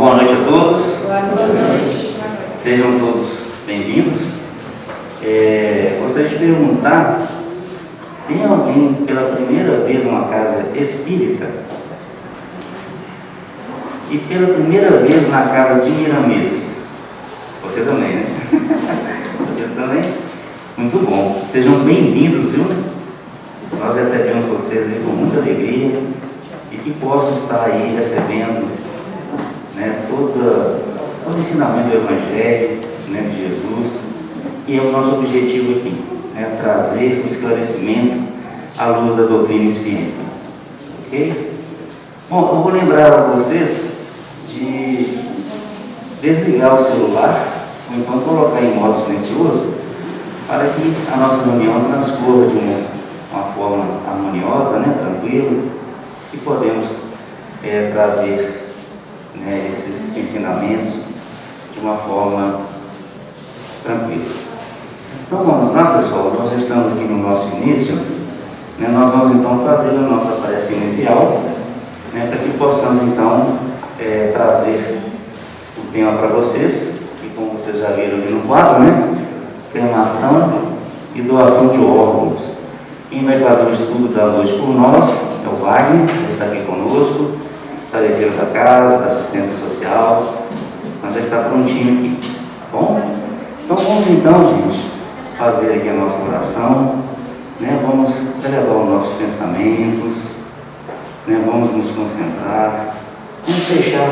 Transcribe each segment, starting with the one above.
boa noite a todos. Boa noite. Sejam todos bem-vindos. Gostaria de perguntar, tem alguém pela primeira vez numa casa espírita? E pela primeira vez na casa de Miramês? Você também, né? Vocês também? Muito bom. Sejam bem-vindos, viu? Nós recebemos vocês aí com muita alegria e que possam estar aí recebendo, né, todo o ensinamento do Evangelho, né, de Jesus, que é o nosso objetivo aqui, né, trazer o esclarecimento à luz da doutrina espírita. Ok? Bom, eu vou lembrar a vocês de desligar o celular ou então colocar em modo silencioso para que a nossa reunião transcorra de uma forma harmoniosa, né, tranquila, e podemos trazer, né, esses ensinamentos de uma forma tranquila. Então vamos lá, pessoal, nós já estamos aqui no nosso início, né, nós vamos então trazer a nossa prece inicial, né, para que possamos então trazer o tema para vocês, e como vocês já viram ali no quadro, né, cremação e doação de órgãos. Quem vai fazer o estudo da noite por nós é o Wagner, que está aqui conosco, tarefeiro da casa, da assistência social, mas já está prontinho aqui, tá bom? Então vamos então, gente, fazer aqui a nossa oração, né? Vamos elevar os nossos pensamentos, né? Vamos nos concentrar, vamos deixar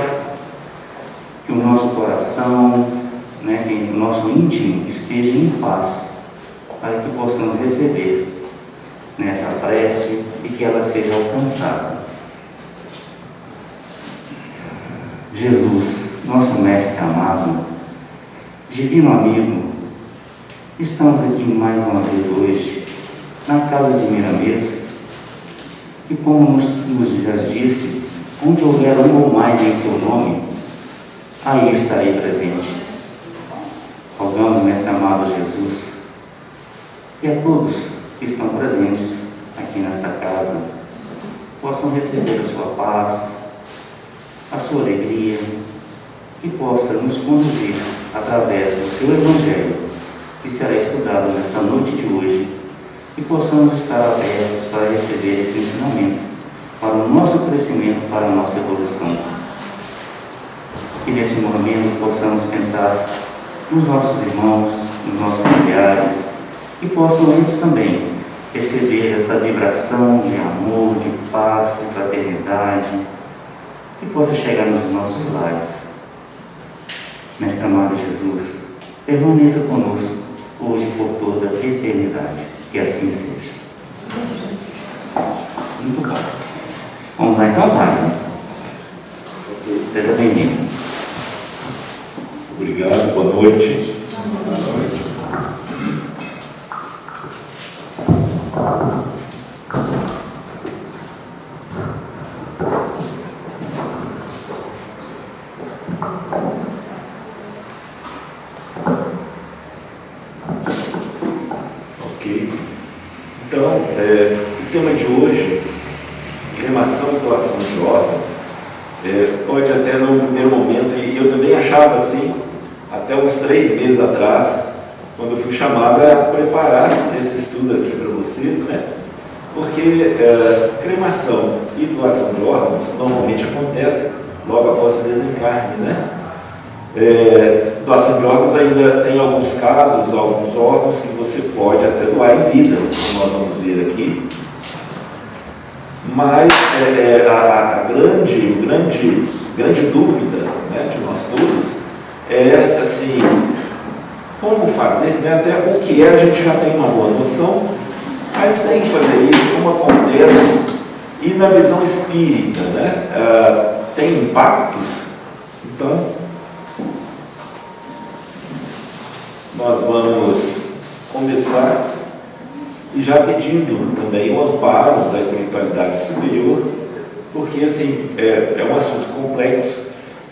que o nosso coração, né, que o nosso íntimo esteja em paz, para que possamos receber nessa prece e que ela seja alcançada. Jesus, nosso Mestre amado, divino amigo, estamos aqui mais uma vez hoje, na casa de Miramês, e como nos já disse, onde houver um ou mais em seu nome, aí estarei presente. Rogamos, Mestre amado Jesus, que a todos que estão presentes aqui nesta casa possam receber a sua paz, a sua alegria, e possa nos conduzir através do seu Evangelho, que será estudado nesta noite de hoje, e possamos estar abertos para receber esse ensinamento, para o nosso crescimento, para a nossa evolução. Que nesse momento possamos pensar nos nossos irmãos, nos nossos familiares, e possam eles também receber essa vibração de amor, de paz, de fraternidade, que possa chegar nos nossos lares. Mestre amado Jesus, permaneça conosco hoje e por toda a eternidade. Que assim seja. Muito bom. Vamos lá então, Pai. Seja bem-vindo. Obrigado, boa noite. Boa noite. Ok. Então, o tema de hoje, cremação e doação de órgãos, pode até no primeiro momento, e eu também achava assim, até uns 3 meses atrás, quando eu fui chamado a preparar esse estudo aqui para vocês, né? Porque cremação e doação de órgãos normalmente acontece logo após o desencarne, né? Doação de órgãos ainda tem alguns casos, alguns órgãos que você pode até doar em vida, como nós vamos ver aqui. Mas a grande dúvida, né, de nós todos é assim, como fazer, né? Até o que a gente já tem uma boa noção, mas como fazer isso, como acontece, e na visão espírita, né? Tem impactos. Então, nós vamos começar e já pedindo também o amparo da espiritualidade superior, porque assim, é um assunto complexo,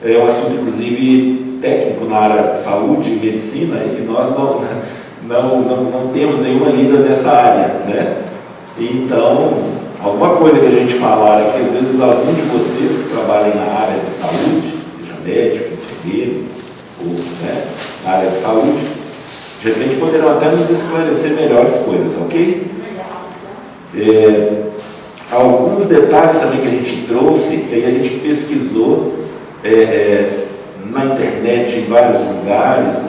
é um assunto inclusive técnico na área de saúde e medicina, e nós não temos nenhuma lida nessa área, né? Então, alguma coisa que a gente falar aqui, às vezes algum de vocês que trabalhem na área de saúde, seja médico, enfermeiro, ou na área de saúde, de repente poderão até nos esclarecer melhores coisas, ok? Alguns detalhes também que a gente trouxe, que aí a gente pesquisou na internet, em vários lugares,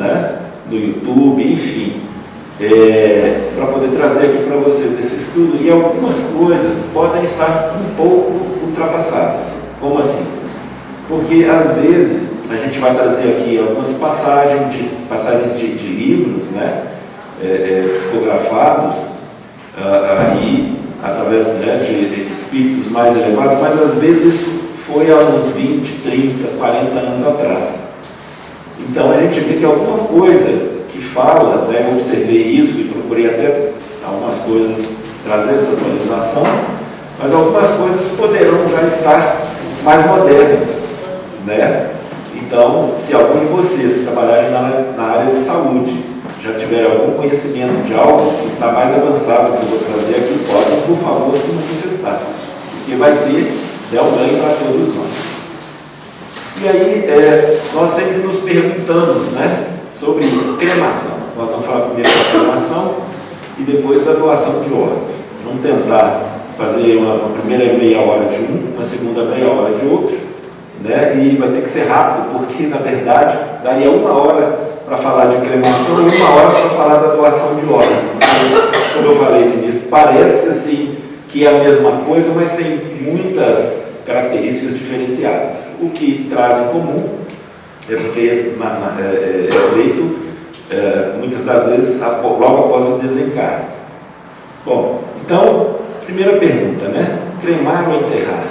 no YouTube, enfim, para poder trazer aqui para vocês esse estudo. E algumas coisas podem estar um pouco ultrapassadas. Como assim? Porque às vezes a gente vai trazer aqui algumas passagens de livros, psicografados, aí através de espíritos mais elevados, mas às vezes isso foi há uns 20, 30, 40 anos atrás. Então a gente vê que alguma coisa que fala, eu observei isso e procurei até algumas coisas trazer essa atualização, mas algumas coisas poderão já estar mais modernas, Então, se algum de vocês trabalharem na área de saúde já tiver algum conhecimento de algo que está mais avançado que eu vou trazer aqui, podem, por favor, se manifestar, porque vai ser um ganho para todos nós. E aí, nós sempre nos perguntamos, sobre cremação. Nós vamos falar primeiro da cremação e depois da doação de órgãos. Vamos tentar fazer uma primeira meia hora de um, uma segunda meia hora de outro, e vai ter que ser rápido, porque, na verdade, daria 1 hora para falar de cremação e 1 hora para falar da doação de órgãos. Porque, como eu falei no início, parece assim que é a mesma coisa, mas tem muitas características diferenciadas. O que traz em comum é porque é feito muitas das vezes logo após o desencarne. Bom, então, primeira pergunta, cremar ou enterrar?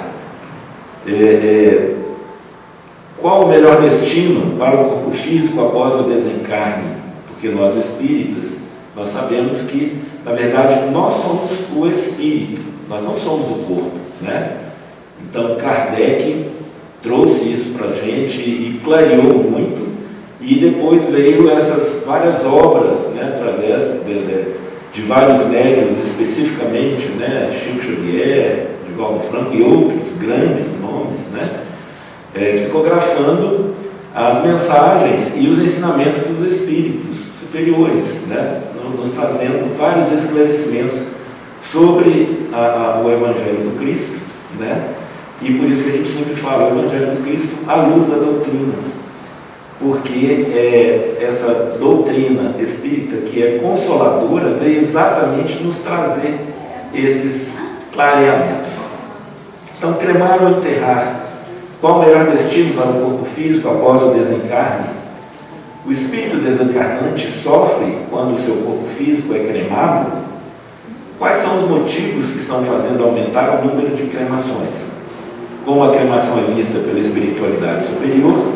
Qual o melhor destino para o corpo físico após o desencarne? Porque nós espíritas, nós sabemos que, na verdade, nós somos o espírito, nós não somos o corpo, Então, Kardec trouxe isso para a gente e clareou muito, e depois veio essas várias obras, através de vários médiuns, especificamente, Chico Xavier, Divaldo Franco e outros grandes nomes, psicografando as mensagens e os ensinamentos dos espíritos superiores, nos trazendo vários esclarecimentos sobre o Evangelho do Cristo, e por isso que a gente sempre fala o Evangelho do Cristo à luz da doutrina, porque essa doutrina espírita que é consoladora veio exatamente nos trazer esses clareamentos. Então, cremar ou enterrar? Qual o melhor destino para o corpo físico após o desencarne? O espírito desencarnante sofre quando o seu corpo físico é cremado? Quais são os motivos que estão fazendo aumentar o número de cremações? Como a cremação é vista pela espiritualidade superior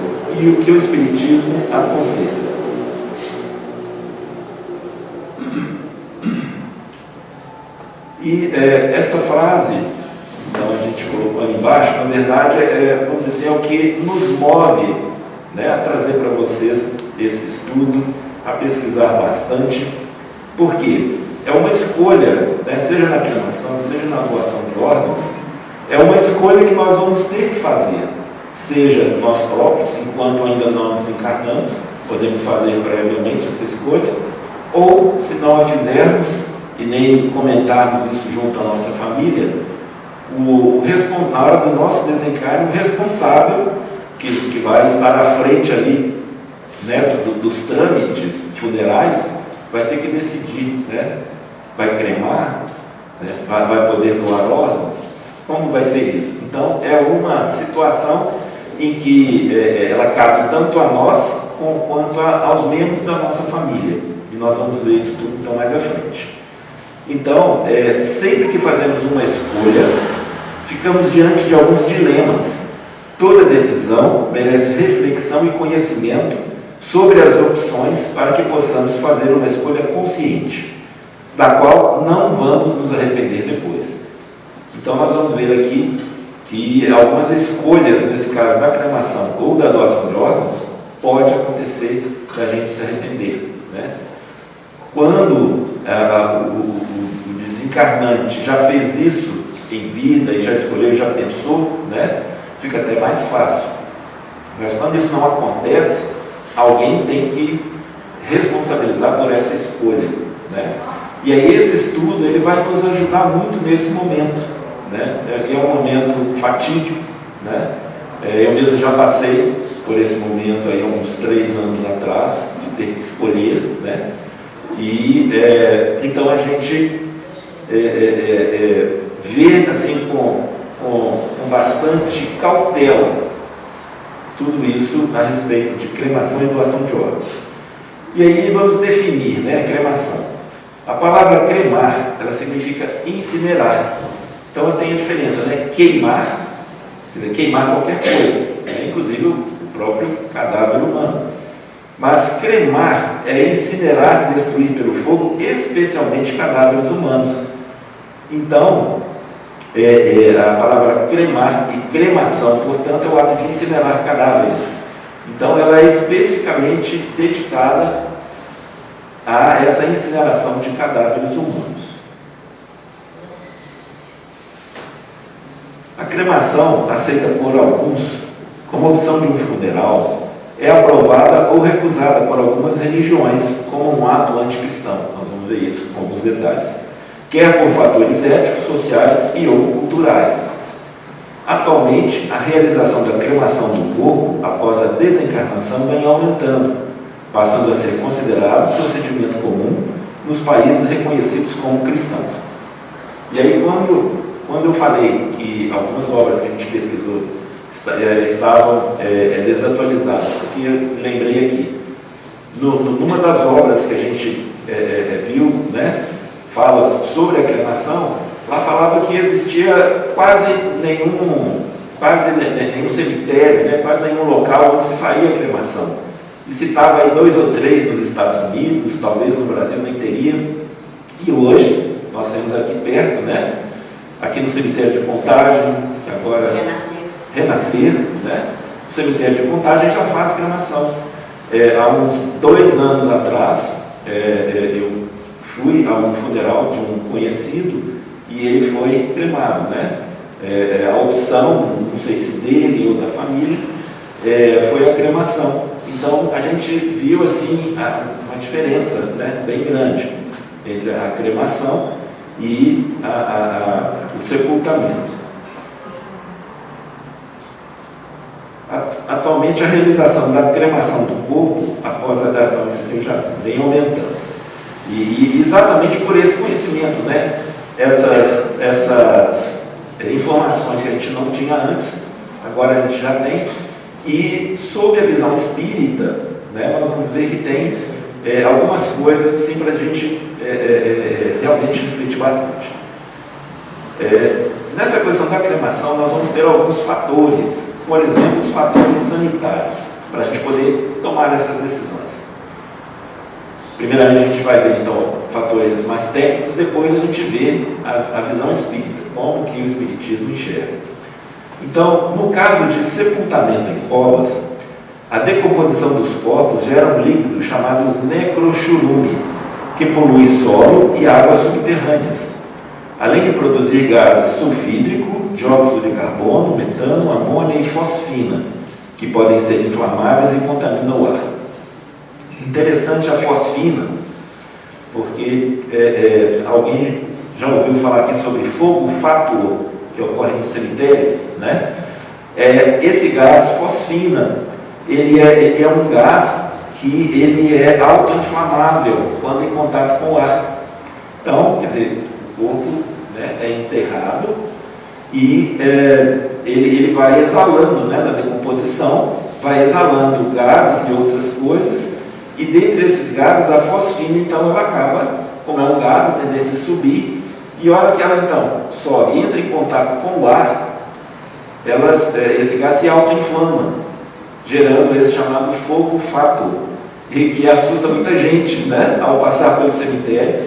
e o que o Espiritismo aconselha? E essa frase, então a gente colocou ali embaixo, na verdade, vamos dizer, é o que nos move a trazer para vocês esse estudo, a pesquisar bastante, porque é uma escolha, seja na cremação, seja na doação de órgãos, é uma escolha que nós vamos ter que fazer, seja nós próprios, enquanto ainda não nos encarnamos, podemos fazer previamente essa escolha, ou se não a fizermos e nem comentarmos isso junto à nossa família, na hora do nosso desencarne, o responsável que vai estar à frente ali dos trâmites funerais vai ter que decidir, vai cremar, vai poder doar órgãos, como vai ser isso? Então é uma situação em que ela cabe tanto a nós quanto aos membros da nossa família, e nós vamos ver isso tudo então mais à frente. Então, sempre que fazemos uma escolha, ficamos diante de alguns dilemas. Toda decisão merece reflexão e conhecimento sobre as opções para que possamos fazer uma escolha consciente, da qual não vamos nos arrepender depois. Então nós vamos ver aqui que algumas escolhas, nesse caso da cremação ou da doação de órgãos, pode acontecer da gente se arrepender. Quando o desencarnante já fez isso em vida e já escolheu, já pensou, fica até mais fácil. Mas quando isso não acontece, alguém tem que responsabilizar por essa escolha, né? E aí esse estudo ele vai nos ajudar muito nesse momento, né? É um momento fatídico, né? Eu mesmo já passei por esse momento aí há uns 3 anos atrás, de ter que escolher, né? E então a gente vê assim com bastante cautela tudo isso a respeito de cremação e doação de órgãos. E aí vamos definir, né, cremação. A palavra cremar, ela significa incinerar. Então tem a diferença, né? Queimar, quer dizer, queimar qualquer coisa, né? Inclusive o próprio cadáver humano. Mas cremar é incinerar, destruir pelo fogo, especialmente cadáveres humanos. Então, a palavra cremar e cremação, portanto, é o ato de incinerar cadáveres. Então, ela é especificamente dedicada a essa incineração de cadáveres humanos. A cremação, aceita por alguns como opção de um funeral, é aprovada ou recusada por algumas religiões como um ato anticristão. Nós vamos ver isso com alguns detalhes. Quer por fatores éticos, sociais e ou culturais. Atualmente, a realização da cremação do corpo após a desencarnação vem aumentando, passando a ser considerado procedimento comum nos países reconhecidos como cristãos. E aí, quando eu falei que algumas obras que a gente pesquisou estavam desatualizadas, porque eu lembrei aqui, numa das obras que a gente viu, né, fala sobre a cremação, lá falava que existia quase nenhum cemitério, né, quase nenhum local onde se faria a cremação. E citava aí 2 ou 3 nos Estados Unidos, talvez no Brasil nem teria. E hoje, nós temos aqui perto, né, aqui no cemitério de Contagem, que agora Renascer, né, o cemitério de Contagem já faz cremação. Há uns 2 anos atrás, eu fui a um funeral de um conhecido e ele foi cremado, né? A opção, não sei se dele ou da família, foi a cremação. Então a gente viu assim uma diferença, né, bem grande entre a cremação e o sepultamento. Atualmente a realização da cremação do corpo após a data já vem aumentando. E exatamente por esse conhecimento, né? Essas informações que a gente não tinha antes, agora a gente já tem. E sob a visão espírita, né, nós vamos ver que tem algumas coisas assim para a gente realmente refletir bastante. Nessa questão da cremação, nós vamos ter alguns fatores, por exemplo, os fatores sanitários, para a gente poder tomar essas decisões. Primeiramente, a gente vai ver, então, fatores mais técnicos, depois a gente vê a visão espírita, como que o espiritismo enxerga. Então, no caso de sepultamento em covas, a decomposição dos corpos gera um líquido chamado necrochorume, que polui solo e águas subterrâneas, além de produzir gases sulfídrico, dióxido de carbono, metano, amônia e fosfina, que podem ser inflamáveis e contaminam o ar. Interessante a fosfina, porque alguém já ouviu falar aqui sobre fogo fator, que ocorre nos cemitérios, né? Esse gás fosfina, ele é um gás que ele é autoinflamável quando em contato com o ar. Então, quer dizer, o corpo, né, é enterrado e ele vai exalando, né, na decomposição, vai exalando gases e outras coisas, e dentre esses gases a fosfina, então, ela acaba, como é um gás, a tendência a subir, e a hora que ela então sobe, entra em contato com o ar, esse gás se autoinflama, gerando esse chamado fogo fator, e que assusta muita gente, né, ao passar pelos cemitérios,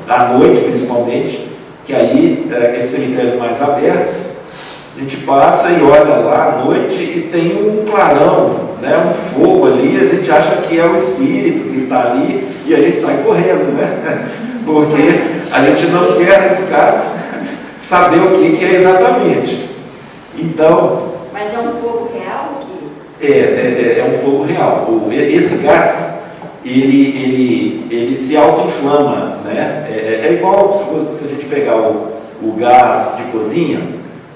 à noite principalmente, que aí, esses cemitérios mais abertos, a gente passa e olha lá à noite e tem um clarão, né, um fogo ali, a gente acha que é o espírito que está ali e a gente sai correndo, né? Porque a gente não quer arriscar saber o que é exatamente. Então... Mas é um fogo real É um fogo real. Esse gás, ele se autoinflama, né? É igual se a gente pegar o gás de cozinha,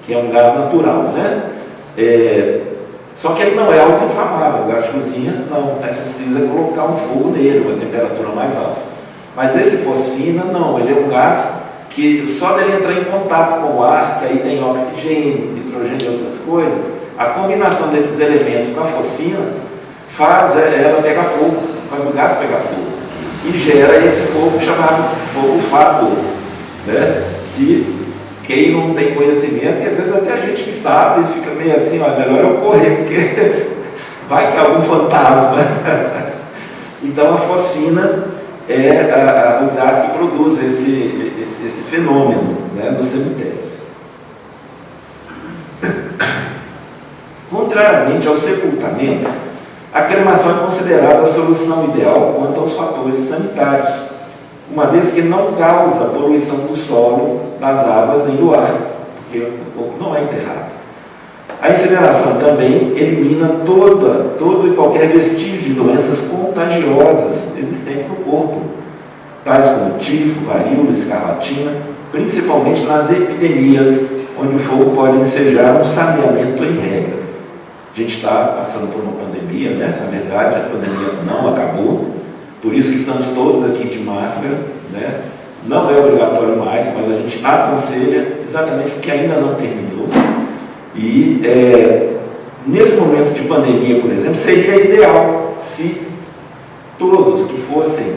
que é um gás natural, né? Só que ele não é autoinflamável. O gás de cozinha não, você precisa colocar um fogo nele, uma temperatura mais alta. Mas esse fosfina não, ele é um gás que só dele entrar em contato com o ar, que aí tem oxigênio, nitrogênio e outras coisas, a combinação desses elementos com a fosfina faz ela pegar fogo, faz o gás pegar fogo e gera esse fogo chamado fogo fato, né? Que quem não tem conhecimento, e às vezes até a gente que sabe, fica meio assim, olha, melhor eu correr, porque vai que é algum fantasma. Então a fosfina é o gás que produz esse fenômeno, né, nos cemitérios. Contrariamente ao sepultamento, a cremação é considerada a solução ideal quanto aos fatores sanitários, uma vez que não causa poluição do solo, das águas nem do ar, porque o corpo não é enterrado. A incineração também elimina todo e qualquer vestígio de doenças contagiosas existentes no corpo, tais como tifo, varíola, escarlatina, principalmente nas epidemias, onde o fogo pode ensejar um saneamento em regra. A gente está passando por uma pandemia, né? Na verdade, a pandemia não acabou, por isso que estamos todos aqui de máscara, né? Não é obrigatório mais, mas a gente aconselha exatamente porque ainda não terminou. E nesse momento de pandemia, por exemplo, seria ideal se todos que fossem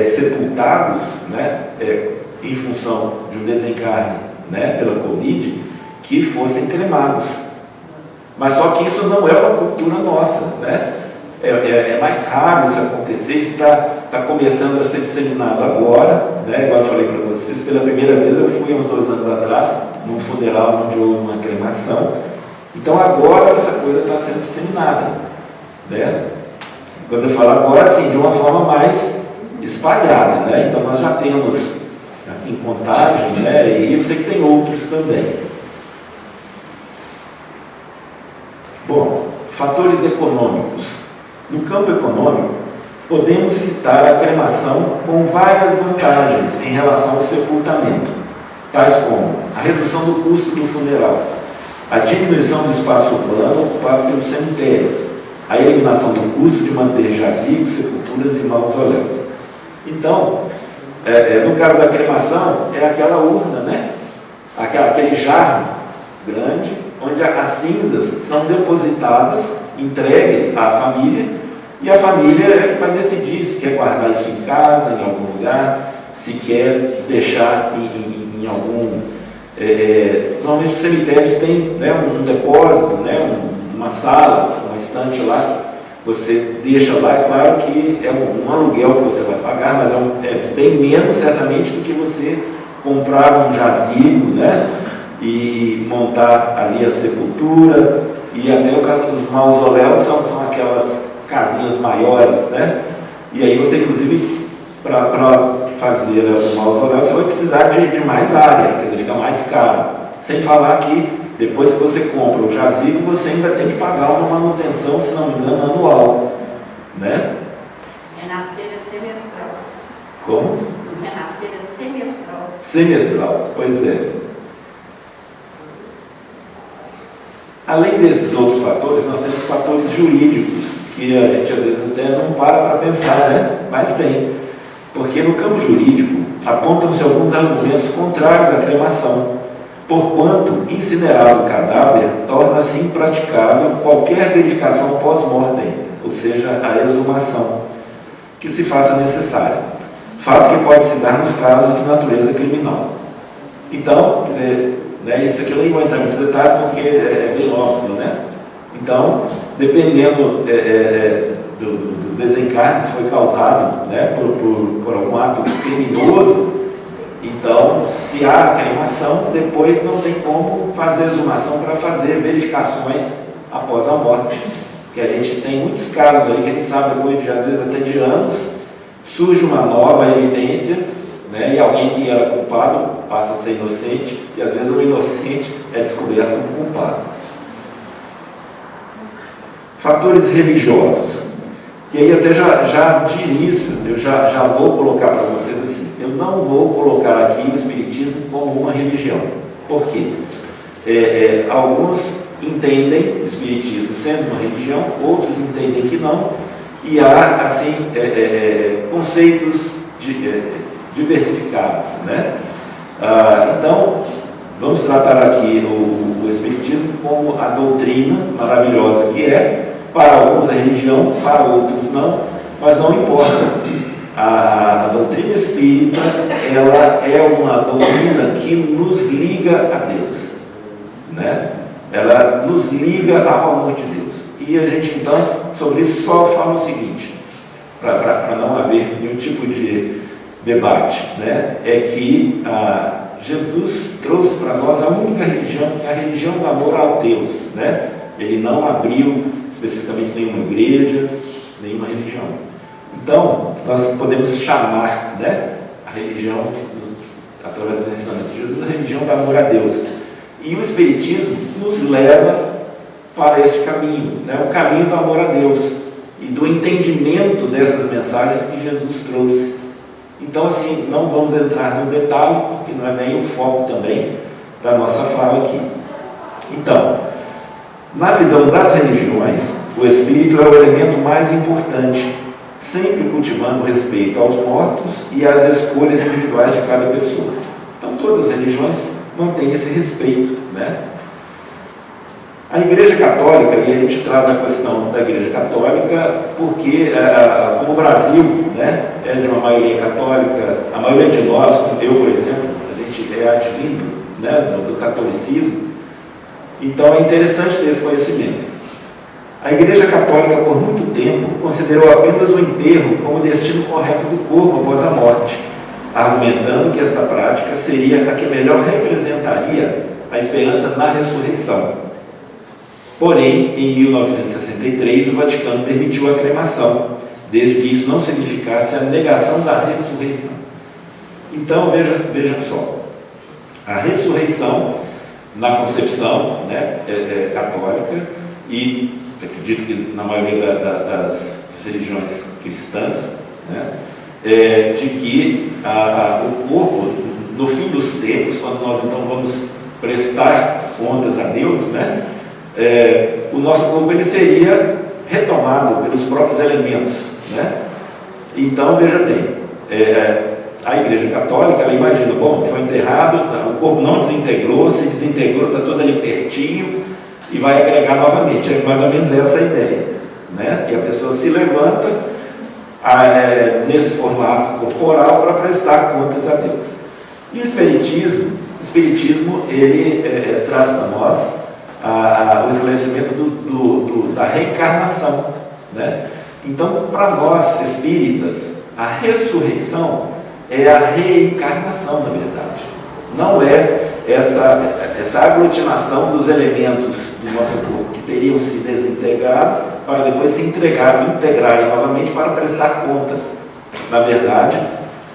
sepultados, né, em função de um desencarne, né, pela Covid, que fossem cremados. Mas só que isso não é uma cultura nossa, né? É mais raro isso acontecer, isso está começando a ser disseminado agora, né? Igual eu falei para vocês, pela primeira vez eu fui há uns 2 anos atrás, num funeral onde houve uma cremação. Então agora essa coisa está sendo disseminada, né? Quando eu falo agora, assim, de uma forma mais espalhada, né? Então nós já temos aqui em Contagem, né? E eu sei que tem outros também. Bom, fatores econômicos. No campo econômico, podemos citar a cremação com várias vantagens em relação ao sepultamento, tais como a redução do custo do funeral, a diminuição do espaço urbano ocupado pelos cemitérios, a eliminação do custo de manter jazigos, sepulturas e mausoléus. Então, no caso da cremação, é aquela urna, né? Aquele jarro grande, onde as cinzas são depositadas, entregues à família, e a família é que vai decidir se quer guardar isso em casa, em algum lugar, se quer deixar em algum... normalmente os cemitérios têm, né, um depósito, né, uma sala, uma estante lá, você deixa lá. É claro que é um aluguel que você vai pagar, mas é bem menos, certamente, do que você comprar um jazigo, né, e montar ali a sepultura. E até o caso dos mausoléus são aquelas casinhas maiores, né? E aí você, inclusive, para fazer o mausoléu, você vai precisar de mais área, quer dizer, fica mais caro. Sem falar que depois que você compra o jazigo, você ainda tem que pagar uma manutenção, se não me engano, anual, né? Renascer é semestral. Como? Renascer é semestral. Semestral, pois é. Além desses outros fatores, nós temos fatores jurídicos, que a gente às vezes até não para pensar, né? Mas tem. Porque no campo jurídico apontam-se alguns argumentos contrários à cremação, porquanto incinerar o cadáver torna-se impraticável qualquer verificação pós-mortem, ou seja, a exumação, que se faça necessária. Fato que pode se dar nos casos de natureza criminal. Então, isso aqui eu nem vou entrar em muitos detalhes porque é bem óbvio, né? Então, dependendo do desencarne, se foi causado, né, por algum ato criminoso, então, se há cremação, depois não tem como fazer exumação para fazer verificações após a morte. Porque a gente tem muitos casos aí que a gente sabe, depois de, às vezes até de anos, surge uma nova evidência, né, e alguém que era culpado passa a ser inocente, e às vezes o inocente é descoberto como culpado. Fatores religiosos. E aí até já de início, eu já vou colocar para vocês assim, eu não vou colocar aqui o Espiritismo como uma religião. Por quê? Alguns entendem o Espiritismo sendo uma religião, outros entendem que não, e há, assim, conceitos diversificados, né? Então, vamos tratar aqui o Espiritismo como a doutrina maravilhosa que é. Para alguns é religião, para outros não, mas não importa. A doutrina espírita, ela é uma doutrina que nos liga a Deus, né? Ela nos liga ao amor de Deus. E a gente, então, sobre isso só fala o seguinte, para não haver nenhum tipo de debate, né? É que Jesus trouxe para nós a única religião, que é a religião do amor ao Deus, né? Ele não abriu especificamente nenhuma igreja, nenhuma religião. Então, nós podemos chamar, né, a religião, através dos ensinamentos de Jesus, a religião do amor a Deus. E o Espiritismo nos leva para esse caminho, né, o caminho do amor a Deus e do entendimento dessas mensagens que Jesus trouxe. Então, assim, não vamos entrar no detalhe, porque não é nem o foco também da nossa fala aqui. Então, na visão das religiões, o espírito é o elemento mais importante, sempre cultivando o respeito aos mortos e às escolhas individuais de cada pessoa. Então, todas as religiões mantêm esse respeito, né? A Igreja Católica, e a gente traz a questão da Igreja Católica, porque, como o Brasil, né, é de uma maioria católica, a maioria de nós, como eu, por exemplo, a gente é advindo, né, do catolicismo. Então é interessante ter esse conhecimento. A Igreja Católica, por muito tempo, considerou apenas o enterro como o destino correto do corpo após a morte, argumentando que esta prática seria a que melhor representaria a esperança na ressurreição. Porém, em 1963, o Vaticano permitiu a cremação, desde que isso não significasse a negação da ressurreição. Então, vejam só, a ressurreição na concepção, né, católica, e acredito que na maioria das religiões cristãs, né, de que o corpo, no fim dos tempos, quando nós então vamos prestar contas a Deus, né, o nosso corpo ele seria retomado pelos próprios elementos, né? Então, veja bem, a Igreja Católica, ela imagina, bom, foi enterrado, o corpo não desintegrou, se desintegrou, está todo ali pertinho e vai agregar novamente. É mais ou menos essa a ideia, né? E a pessoa se levanta nesse formato corporal para prestar contas a Deus. E o Espiritismo ele traz para nós o esclarecimento da reencarnação, né? Então, para nós espíritas, a ressurreição é a reencarnação, na verdade. Não é essa aglutinação dos elementos do nosso corpo que teriam se desintegrado para depois se integrarem novamente para prestar contas. Na verdade,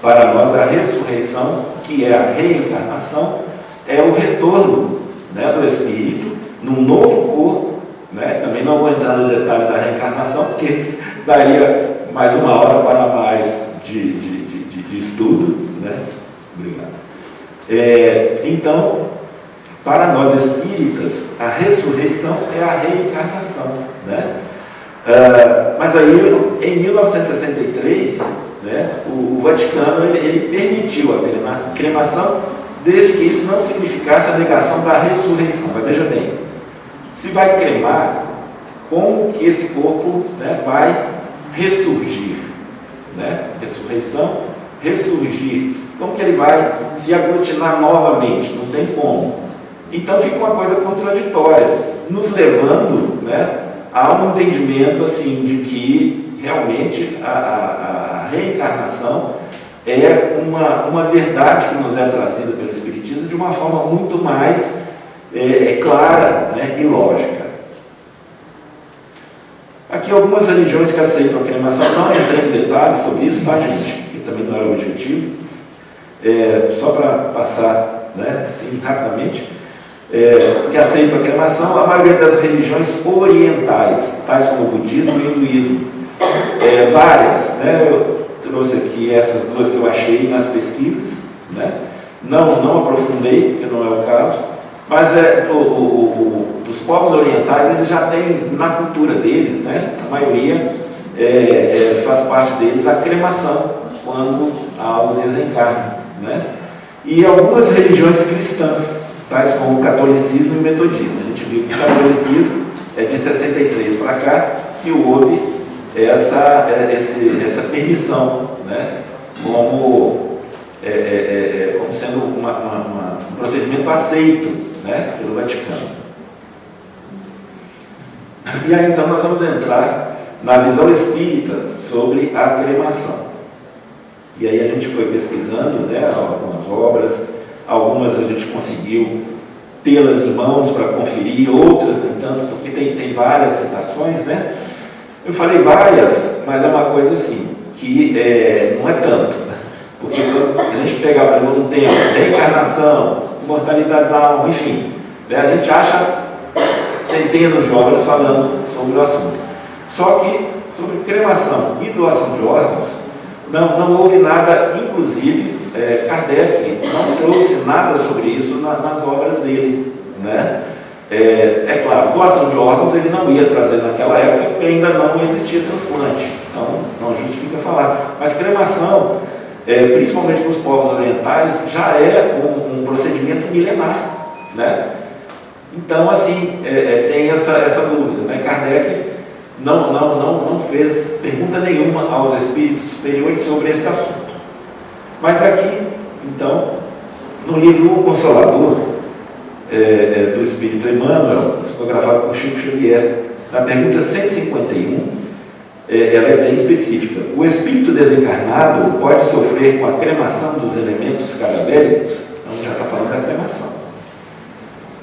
para nós a ressurreição, que é a reencarnação, é o retorno, né, do espírito num novo corpo, né? Também não vou entrar nos detalhes da reencarnação, porque daria mais uma hora para mais de estudo, né? Obrigado. Então, para nós espíritas, a ressurreição é a reencarnação, né? Mas aí, em 1963, né, o Vaticano ele permitiu a cremação, desde que isso não significasse a negação da ressurreição. Mas veja bem, se vai cremar, como que esse corpo, né, vai ressurgir, né? Ressurgir, como que ele vai se aglutinar novamente? Não tem como. Então fica uma coisa contraditória, nos levando, né, a um entendimento assim, de que realmente a reencarnação é uma verdade que nos é trazida pelo Espiritismo de uma forma muito mais clara, né, e lógica. Aqui algumas religiões que aceitam a cremação, não entrei em detalhes sobre isso, tá, gente? Que também não era o objetivo. Só para passar, né, assim, rapidamente. que aceitam a cremação, a maioria das religiões orientais, tais como o budismo e o hinduísmo. Várias, né? Eu trouxe aqui essas duas que eu achei nas pesquisas, né? Não aprofundei, porque não é o caso, mas os povos orientais, eles já têm na cultura deles, né? A maioria faz parte deles a cremação, quando há o desencarne, né? E algumas religiões cristãs, tais como o catolicismo e o metodismo. A gente viu que o catolicismo é de 63 para cá, que houve essa permissão, né? Como sendo um procedimento aceito, né? Pelo Vaticano. E aí então nós vamos entrar na visão espírita sobre a cremação. E aí a gente foi pesquisando, né, algumas obras, algumas a gente conseguiu tê-las em mãos para conferir, outras nem tanto, porque tem várias citações, né? Eu falei várias, mas é uma coisa assim, que não é tanto, porque se a gente pegar, por exemplo, um tema, reencarnação, imortalidade da alma, enfim, né, a gente acha centenas de obras falando sobre o assunto. Só que sobre cremação e doação de órgãos, não houve nada, inclusive Kardec não trouxe nada sobre isso nas obras dele, né? Claro, doação de órgãos ele não ia trazer naquela época, porque ainda não existia transplante, então não justifica falar. Mas cremação, principalmente nos povos orientais, já é um procedimento milenar, né? Então, assim, tem essa dúvida, né? Kardec não fez pergunta nenhuma aos espíritos superiores sobre esse assunto. Mas aqui, então, no livro O Consolador, do Espírito Emmanuel, psicografado por Chico Xavier, na pergunta 151, ela é bem específica. O espírito desencarnado pode sofrer com a cremação dos elementos cadavéricos? Então já está falando da cremação.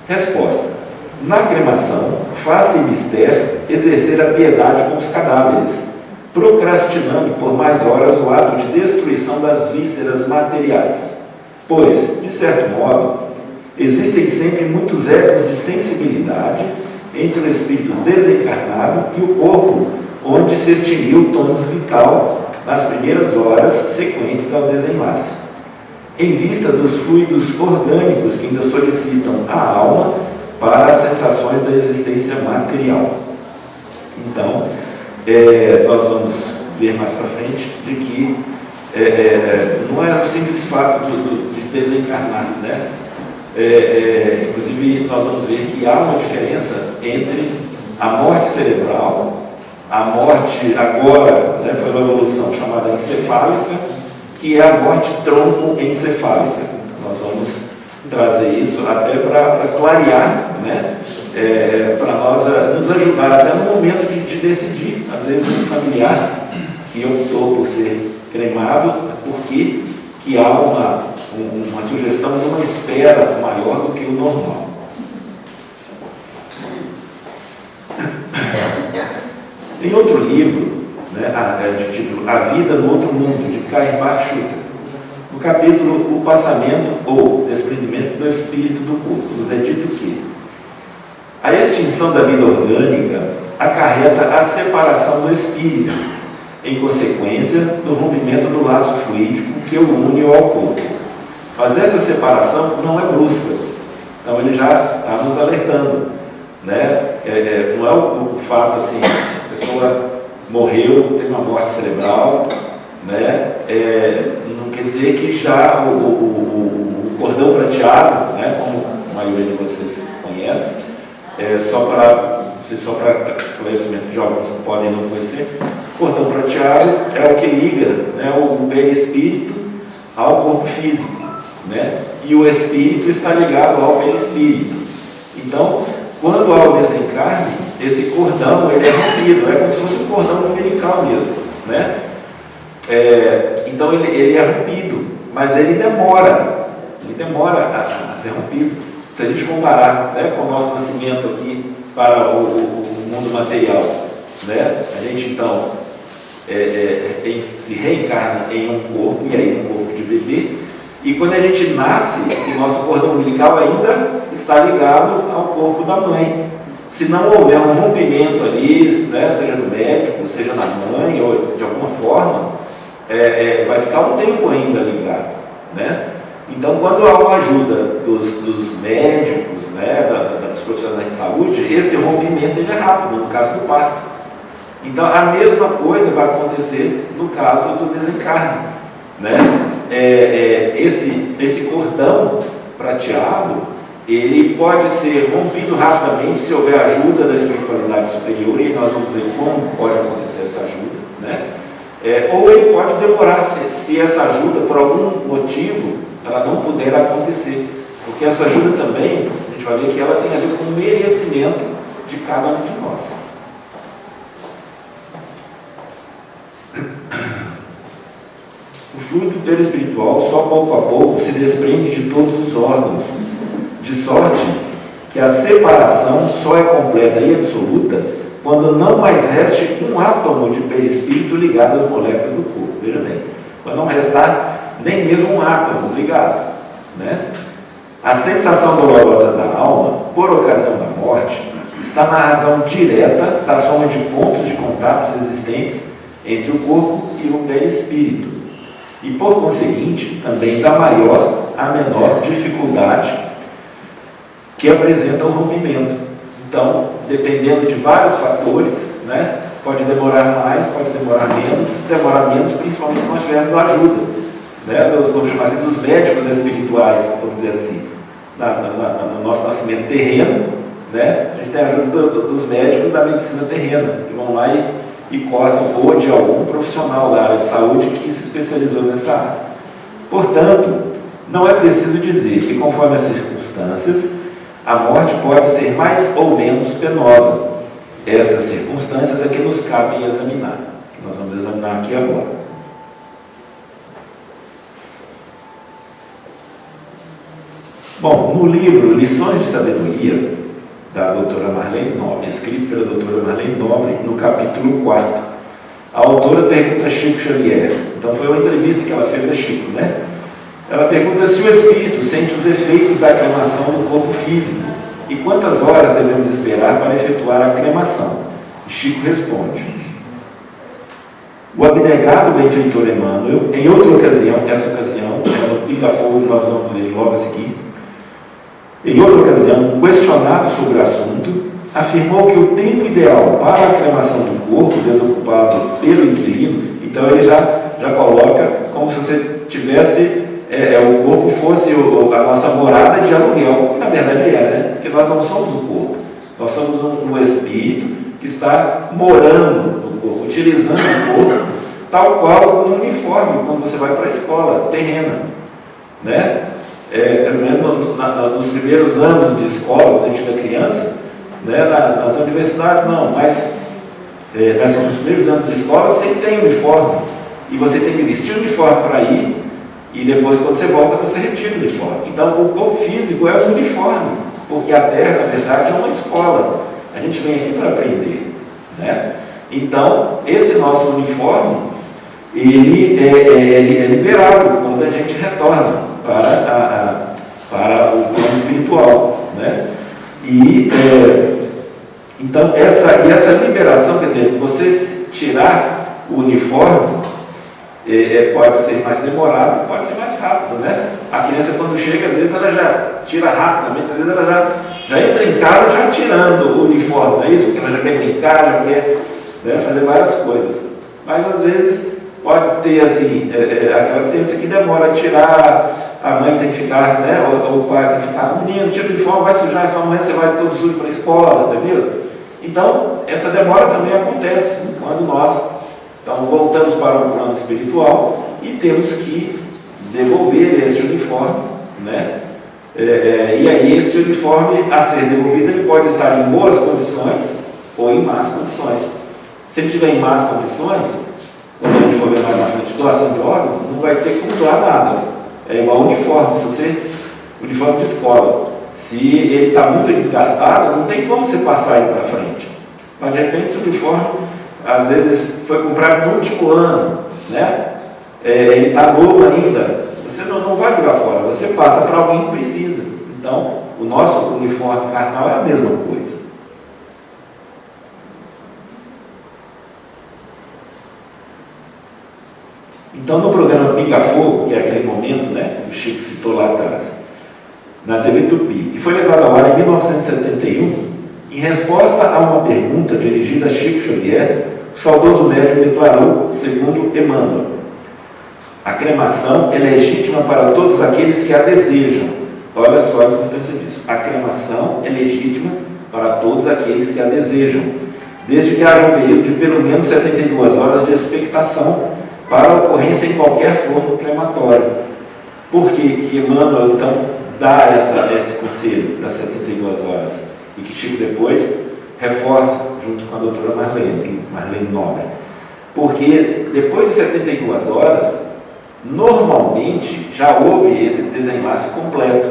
Resposta: na cremação, faz-se mister exercer a piedade com os cadáveres, procrastinando por mais horas o ato de destruição das vísceras materiais. Pois, de certo modo, existem sempre muitos ecos de sensibilidade entre o espírito desencarnado e o corpo, onde se extinguiu o tônus vital nas primeiras horas sequentes ao desenlace. Em vista dos fluidos orgânicos que ainda solicitam a alma para as sensações da existência material. Então, nós vamos ver mais para frente de que não é o simples fato de desencarnar, né? Inclusive, nós vamos ver que há uma diferença entre a morte cerebral, a morte agora, né, foi uma evolução chamada encefálica, que é a morte troncoencefálica. Nós vamos trazer isso até para clarear, né, para nós nos ajudar até no momento de decidir. Às vezes um familiar que optou por ser cremado, porque que há uma sugestão de uma espera maior do que o normal. Tem outro livro, né, de título A Vida no Outro Mundo, de Kaimar Schutter, no capítulo O Passamento ou Desprendimento do Espírito do Corpo, nos é dito que a extinção da vida orgânica acarreta a separação do espírito, em consequência do rompimento do laço fluídico que o une ao corpo. Mas essa separação não é brusca, então ele já está nos alertando, né? Não é o fato assim, a pessoa morreu, teve uma morte cerebral, né? Não quer dizer que já o cordão prateado, né, como a maioria de vocês conhece, só para esclarecimento de alguns que podem não conhecer, o cordão prateado é o que liga, né, o perispírito ao corpo físico, né? E o espírito está ligado ao perispírito. Então, quando há o desencarne, esse cordão ele é rompido, é como se fosse um cordão umbilical mesmo, né? Então ele é rompido, mas ele demora a ser rompido. Se a gente comparar, né, com o nosso nascimento aqui para o mundo material, né? A gente então se reencarna em um corpo, e aí um corpo de bebê, E quando a gente nasce, o nosso cordão umbilical ainda está ligado ao corpo da mãe. Se não houver um rompimento ali, né, seja do médico, seja na mãe, ou de alguma forma, vai ficar um tempo ainda ligado, né? Então, quando há uma ajuda dos médicos, né, dos profissionais de saúde, esse rompimento ele é rápido, no caso do parto. Então, a mesma coisa vai acontecer no caso do desencarne, né? Esse cordão prateado, ele pode ser rompido rapidamente se houver ajuda da espiritualidade superior, e nós vamos ver como pode acontecer essa ajuda, né? Ou ele pode demorar, se essa ajuda, por algum motivo, ela não puder acontecer, porque essa ajuda também, a gente vai ver que ela tem a ver com o merecimento de cada um de nós. O fluido perispiritual, só pouco a pouco, se desprende de todos os órgãos, de sorte que a separação só é completa e absoluta quando não mais reste um átomo de perispírito ligado às moléculas do corpo. Veja bem, quando não restar nem mesmo um átomo ligado, né? A sensação dolorosa da alma, por ocasião da morte, está na razão direta da soma de pontos de contatos existentes entre o corpo e o perispírito, e por conseguinte também da maior a menor dificuldade que apresenta o rompimento. Então, dependendo de vários fatores, né, pode demorar mais, pode demorar menos, principalmente se nós tivermos ajuda, né, dos médicos espirituais, vamos dizer assim, no nosso nascimento terreno, né, a gente tem a ajuda dos médicos da medicina terrena, que vão lá e cortam, ou de algum profissional da área de saúde que se especializou nessa área. Portanto, não é preciso dizer que, conforme as circunstâncias, a morte pode ser mais ou menos penosa. Estas circunstâncias é que nos cabe examinar, que nós vamos examinar aqui agora. Bom, no livro Lições de Sabedoria, da doutora Marlene Nobre, escrito pela doutora Marlene Nobre, no capítulo 4, a autora pergunta a Chico Xavier. Então foi uma entrevista que ela fez a Chico, né? Ela pergunta se o espírito sente os efeitos da cremação do corpo físico e quantas horas devemos esperar para efetuar a cremação. Chico responde: o abnegado benfeitor Emmanuel, em outra ocasião, essa ocasião é no Pica-Fogo, que nós vamos ver logo a seguir, em outra ocasião, questionado sobre o assunto, afirmou que o tempo ideal para a cremação do corpo desocupado pelo inquilino, então ele já coloca como se você tivesse, o corpo fosse a nossa morada de aluguel, na verdade né? Porque nós não somos o corpo, nós somos um espírito que está morando no corpo, utilizando o corpo, tal qual um uniforme quando você vai para a escola terrena, né? Pelo menos nos primeiros anos de escola, quando a gente era criança, né, nas universidades não, mas nos primeiros anos de escola sempre tem uniforme, e você tem que vestir o uniforme para ir, e depois quando você volta você retira o uniforme. Então o corpo físico é o uniforme, porque a Terra, na verdade, é uma escola, a gente vem aqui para aprender, né? Então esse nosso uniforme, ele é liberado quando a gente retorna para o plano espiritual, né? Então essa liberação, quer dizer, você tirar o uniforme pode ser mais demorado, pode ser mais rápido, né? A criança quando chega, às vezes ela já tira rapidamente, às vezes ela já entra em casa já tirando o uniforme, não é isso? Porque ela já quer brincar, já quer, né, fazer várias coisas, mas às vezes pode ter assim, aquela criança que demora a tirar, a mãe tem que ficar, né, ou o pai tem que ficar, menino, tira o uniforme, vai sujar, essa mãe você vai todo sujo para a escola, entendeu? Então, essa demora também acontece quando nós voltamos para o plano espiritual e temos que devolver esse uniforme, né? E aí esse uniforme a ser devolvido, ele pode estar em boas condições ou em más condições. Se ele estiver em más condições, quando a gente for ver mais na frente, doação de órgão, não vai ter como doar nada. É igual uniforme, uniforme de escola. Se ele está muito desgastado, não tem como você passar ele para frente. Mas de repente, se o uniforme, às vezes, foi comprado no último ano, né? Ele está novo ainda, você você não vai jogar fora, você passa para alguém que precisa. Então, o nosso uniforme carnal é a mesma coisa. Então, no programa Pinga Fogo, que é aquele momento, né, que o Chico citou lá atrás, na TV Tupi, que foi levado ao ar em 1971, em resposta a uma pergunta dirigida a Chico Xavier, o saudoso médium declarou, segundo Emmanuel, a cremação é legítima para todos aqueles que a desejam. Olha só a importância disso. A cremação é legítima para todos aqueles que a desejam, desde que haja um período de pelo menos 72 horas de expectação para a ocorrência em qualquer forno crematório. Por que Emmanuel, então, dá esse conselho das 72 horas? E que Chico depois reforça, junto com a doutora Marlene Nobre. Porque depois de 72 horas, normalmente já houve esse desenlace completo,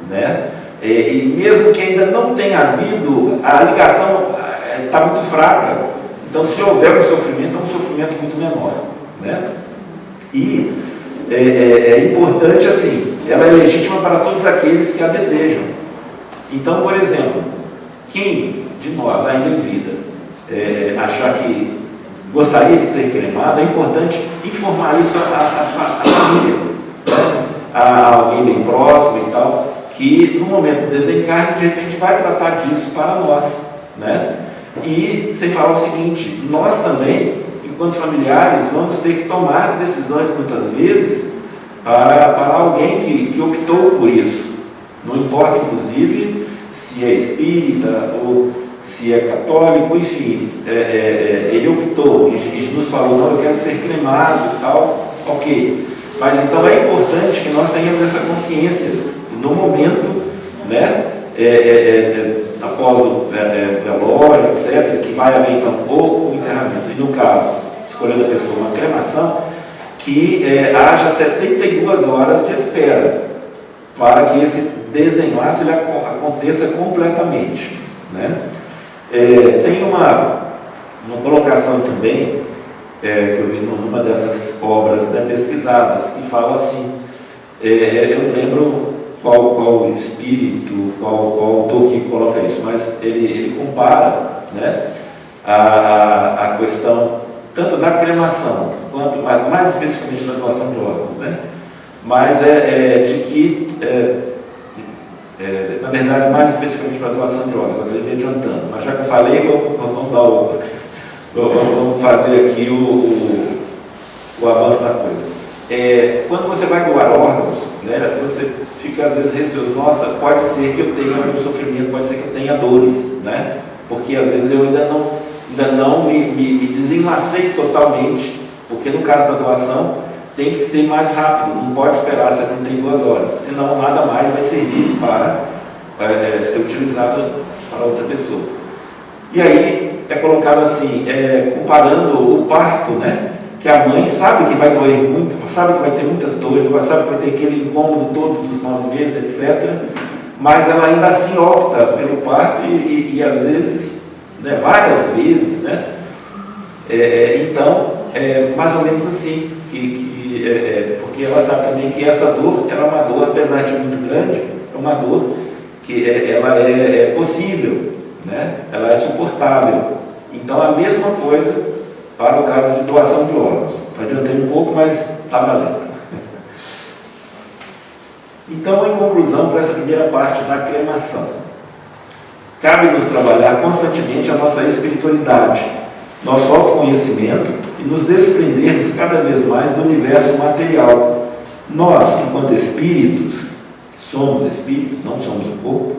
né? E mesmo que ainda não tenha havido, a ligação está muito fraca. Então, se houver um sofrimento, é um sofrimento muito menor, né? E é importante assim, ela é legítima para todos aqueles que a desejam. Então, por exemplo, quem de nós ainda em vida achar que gostaria de ser cremado, é importante informar isso à família, né? A alguém bem próximo e tal, que no momento do desencarne, de repente vai tratar disso para nós, né? E sem falar o seguinte, nós também, enquanto familiares, vamos ter que tomar decisões muitas vezes para alguém que optou por isso. Não importa, inclusive, se é espírita ou se é católico, enfim, ele optou e nos falou, não, eu quero ser cremado e tal, ok. Mas então é importante que nós tenhamos essa consciência no momento, né, após o velório, etc., que vai haver então o enterramento, e no caso, escolhendo a pessoa uma cremação, que haja 72 horas de espera para que esse desenlace ele aconteça completamente, né? Tem uma colocação também que eu vi numa dessas obras, né, pesquisadas, que fala assim, eu não lembro qual espírito, qual autor que coloca isso, mas ele compara, né, a questão tanto da cremação, quanto mais especificamente da doação de órgãos, né, mas de que, na verdade, mais especificamente para a doação de órgãos, eu me adiantando, mas já que eu falei, vamos fazer aqui o avanço da coisa. Quando você vai doar órgãos, né, você fica às vezes receoso, nossa, pode ser que eu tenha algum sofrimento, pode ser que eu tenha dores, né, porque às vezes eu ainda não me desenlacei totalmente, porque no caso da doação tem que ser mais rápido, não pode esperar 72 horas, senão nada mais vai servir para ser utilizado para outra pessoa. E aí é colocado assim, comparando o parto, né, que a mãe sabe que vai doer muito, sabe que vai ter muitas dores, sabe que vai ter aquele incômodo todo dos 9 meses, etc., mas ela ainda assim opta pelo parto e às vezes, né, várias vezes, né? Então, mais ou menos assim, porque ela sabe também que essa dor, ela é uma dor, apesar de muito grande, é uma dor que ela é possível, né? Ela é suportável. Então, a mesma coisa para o caso de doação de órgãos. Adiantei um pouco, mas está valendo. Então, em conclusão, para essa primeira parte da cremação, cabe-nos trabalhar constantemente a nossa espiritualidade, nosso autoconhecimento e nos desprendermos cada vez mais do universo material. Nós, enquanto espíritos, não somos o corpo,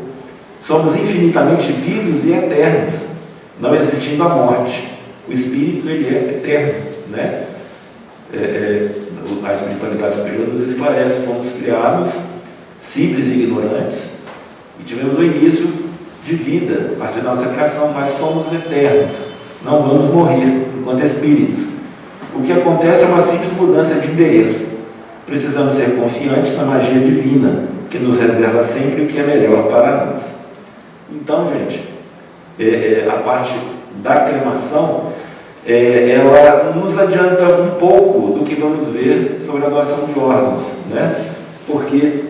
somos infinitamente vivos e eternos, não existindo a morte. O espírito, ele é eterno, né? A espiritualidade superior nos esclarece, fomos criados simples e ignorantes e tivemos o início de vida a partir da nossa criação, mas somos eternos, não vamos morrer enquanto espíritos. O que acontece é uma simples mudança de endereço. Precisamos ser confiantes na magia divina, que nos reserva sempre o que é melhor para nós. Então, gente, a parte da cremação, ela nos adianta um pouco do que vamos ver sobre a doação de órgãos, né? Porque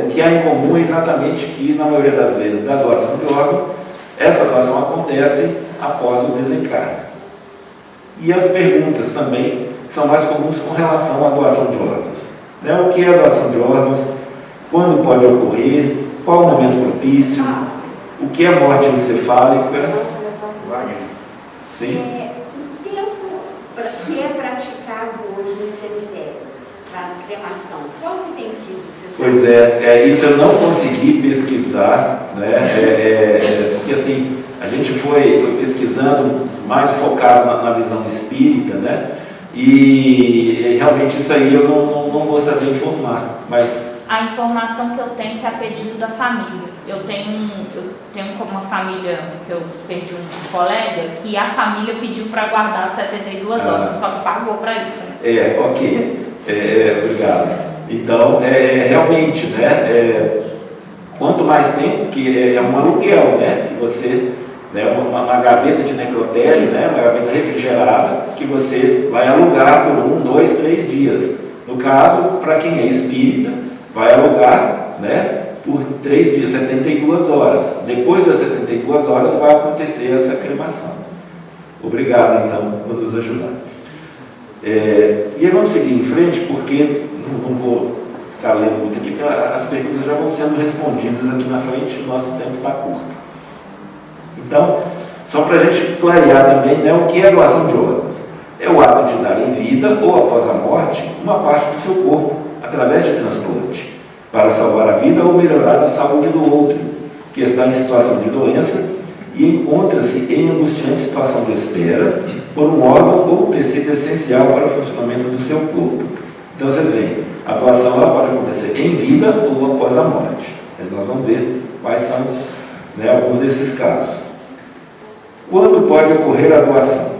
o que há em comum é exatamente que, na maioria das vezes, da doação de órgão, essa doação acontece após o desencarne. E as perguntas também são mais comuns com relação à doação de órgãos, né? O que é a doação de órgãos? Quando pode ocorrer? Qual o momento propício? O que é morte encefálica? Sim. O tempo que é praticado hoje nos cemitérios para cremação, qual que tem sido? Pois isso eu não consegui pesquisar, né? Porque assim, a gente foi pesquisando mais focado na visão espírita, né? E realmente isso aí eu não vou saber informar, mas... A informação que eu tenho que é a pedido da família. Eu tenho como uma família que eu perdi um colega, que a família pediu para guardar 72 horas, só que pagou para isso, né? Ok. Obrigado. Então, realmente, né? Quanto mais tempo, que é um aluguel, né? Que você... uma gaveta de necrotério, né? Uma gaveta refrigerada, que você vai alugar por 1, 2, 3 dias. No caso, para quem é espírita, vai alugar, né, por 3 dias, 72 horas. Depois das 72 horas vai acontecer essa cremação. Obrigado, então, por nos ajudar. E aí vamos seguir em frente, porque não vou ficar lendo muito aqui, porque as perguntas já vão sendo respondidas aqui na frente, o nosso tempo está curto. Então, só para a gente clarear também, né, o que é doação de órgãos? É o ato de dar em vida ou após a morte uma parte do seu corpo, através de transplante, para salvar a vida ou melhorar a saúde do outro, que está em situação de doença e encontra-se em angustiante situação de espera por um órgão ou tecido essencial para o funcionamento do seu corpo. Então, vocês veem, a doação ela pode acontecer em vida ou após a morte. Nós vamos ver quais são, né, alguns desses casos. Quando pode ocorrer a doação?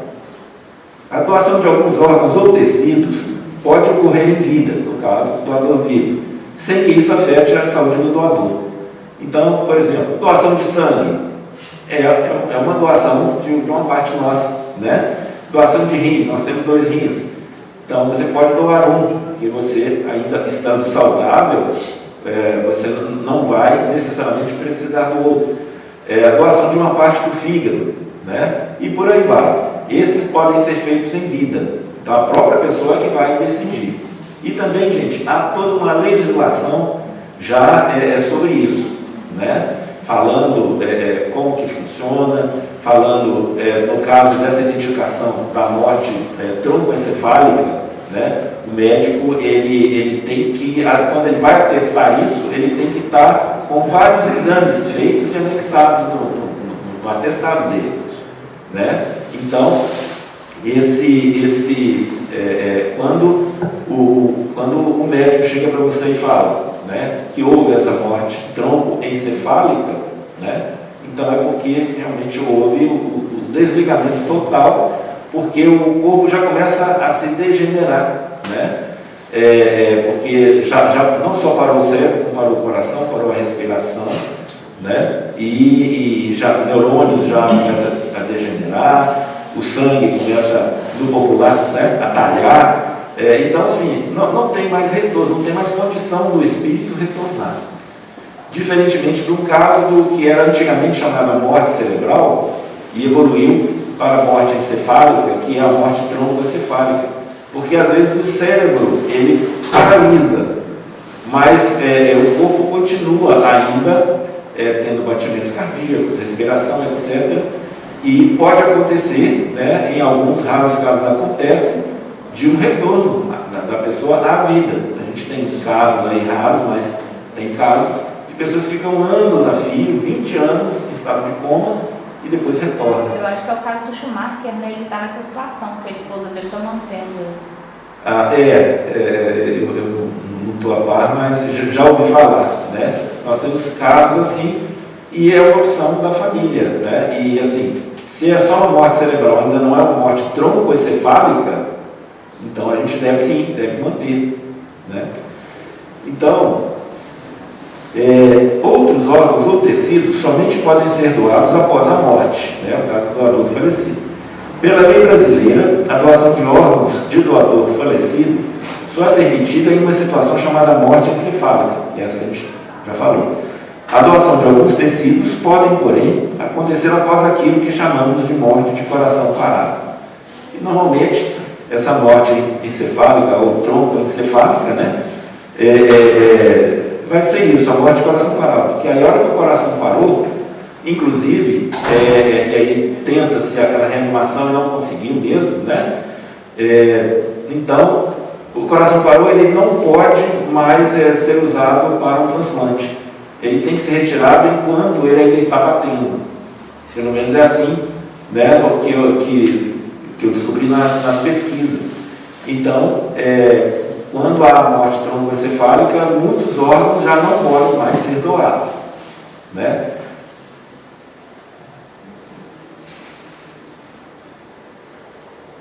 A doação de alguns órgãos ou tecidos pode ocorrer em vida, no caso do doador vivo, sem que isso afete a saúde do doador. Então, por exemplo, doação de sangue é uma doação de uma parte nossa, né? Doação de rim, nós temos 2 rins. Então, você pode doar um, porque você, ainda estando saudável, você não vai necessariamente precisar do outro. A doação de uma parte do fígado, né? E por aí vai. Esses podem ser feitos em vida. Então, a própria pessoa que vai decidir. E também, gente, há toda uma legislação já sobre isso, né? Falando como que funciona, falando, no caso dessa identificação da morte troncoencefálica, né? O médico, ele tem que, quando ele vai atestar isso, ele tem que estar com vários exames feitos e anexados no atestado dele, né? Então, quando o médico chega para você e fala, né, que houve essa morte troncoencefálica, né, então é porque realmente houve o desligamento total, porque o corpo já começa a se degenerar, né, porque já não só parou o cérebro, como parou o coração, parou a respiração, né, e já o neurônio já começa a degenerar, o sangue começa, no popular, né, a talhar. Então, assim, não tem mais retorno, não tem mais condição do espírito retornar. Diferentemente do caso do que era antigamente chamada morte cerebral e evoluiu para a morte encefálica, que é a morte troncoencefálica. Porque às vezes o cérebro, ele paralisa, mas o corpo continua ainda tendo batimentos cardíacos, respiração, etc. E pode acontecer, né, em alguns raros casos acontece, de um retorno da pessoa à vida. A gente tem casos aí raros, mas tem casos de pessoas que ficam anos a fio, 20 anos em estado de coma e depois retornam. Eu acho que é o caso do Schumacher, né? Ele está nessa situação, porque a esposa dele está mantendo. Eu não estou a par, mas já ouvi falar, né? Nós temos casos assim, e é uma opção da família, né? E assim, se é só uma morte cerebral, ainda não é uma morte troncoencefálica, então a gente deve manter, né? Então, outros órgãos ou tecidos somente podem ser doados após a morte, né? O caso do doador falecido. Pela lei brasileira, a doação de órgãos de doador falecido só é permitida em uma situação chamada morte encefálica, e essa a gente já falou. A doação de alguns tecidos podem, porém, acontecer após aquilo que chamamos de morte de coração parado. E, normalmente, essa morte encefálica ou troncoencefálica, né, vai ser isso, a morte de coração parado. Porque aí, a hora que o coração parou, inclusive, aí tenta-se aquela reanimação e não conseguiu mesmo, né? Então, o coração parou, ele não pode mais ser usado para um transplante. Ele tem que ser retirado enquanto ele ainda está batendo. Pelo menos é assim, né, que eu descobri nas pesquisas. Então, quando há morte troncoencefálica, muitos órgãos já não podem mais ser doados, né?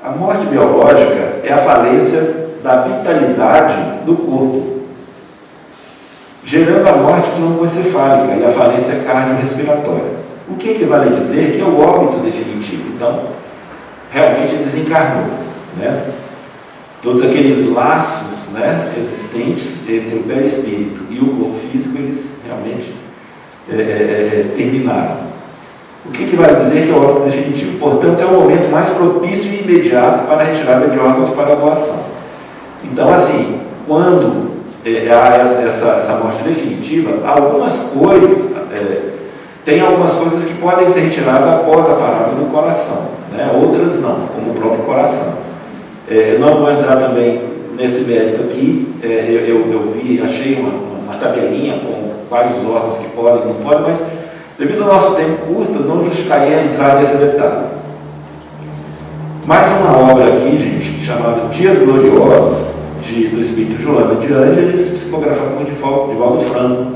A morte biológica é a falência da vitalidade do corpo, gerando a morte troncoencefálica e a falência cardiorrespiratória. O que vale dizer que é o óbito definitivo. Então, realmente desencarnou, né? Todos aqueles laços, né, existentes entre o perispírito e o corpo físico, eles realmente terminaram. O que vale dizer que é o óbito definitivo? Portanto, é o momento mais propício e imediato para a retirada de órgãos para a doação. Então, assim, quando há essa morte definitiva, algumas coisas, tem algumas coisas que podem ser retiradas após a parada do coração, né? Outras não, como o próprio coração. Não vou entrar também nesse mérito aqui, eu achei uma tabelinha com quais os órgãos que podem e não podem, mas devido ao nosso tempo curto, não justificaria entrar nesse detalhe. Mais uma obra aqui, gente, chamada Dias Gloriosos, do Espírito Joana de Ângeles, psicografado por Divaldo Franco.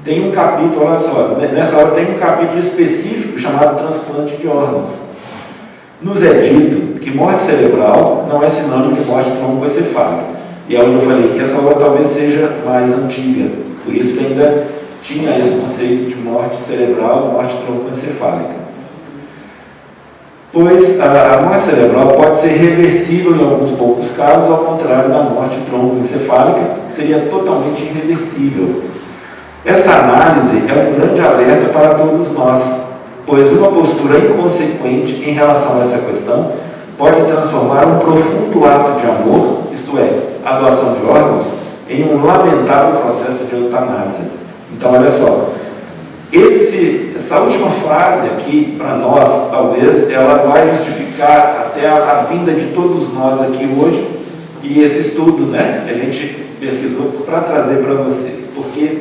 Tem um capítulo, olha só, nessa obra tem um capítulo específico chamado Transplante de órgãos. Nos é dito que morte cerebral não é sinônimo de morte troncoencefálica. E é onde eu falei que essa obra talvez seja mais antiga, por isso que ainda tinha esse conceito de morte cerebral e morte troncoencefálica. Pois a morte cerebral pode ser reversível em alguns poucos casos, ao contrário da morte troncoencefálica, que seria totalmente irreversível. Essa análise é um grande alerta para todos nós, pois uma postura inconsequente em relação a essa questão pode transformar um profundo ato de amor, isto é, a doação de órgãos, em um lamentável processo de eutanásia. Então, olha só, essa última frase aqui, para nós, talvez, ela vai justificar até a vinda de todos nós aqui hoje, e esse estudo, né, a gente pesquisou para trazer para vocês, porque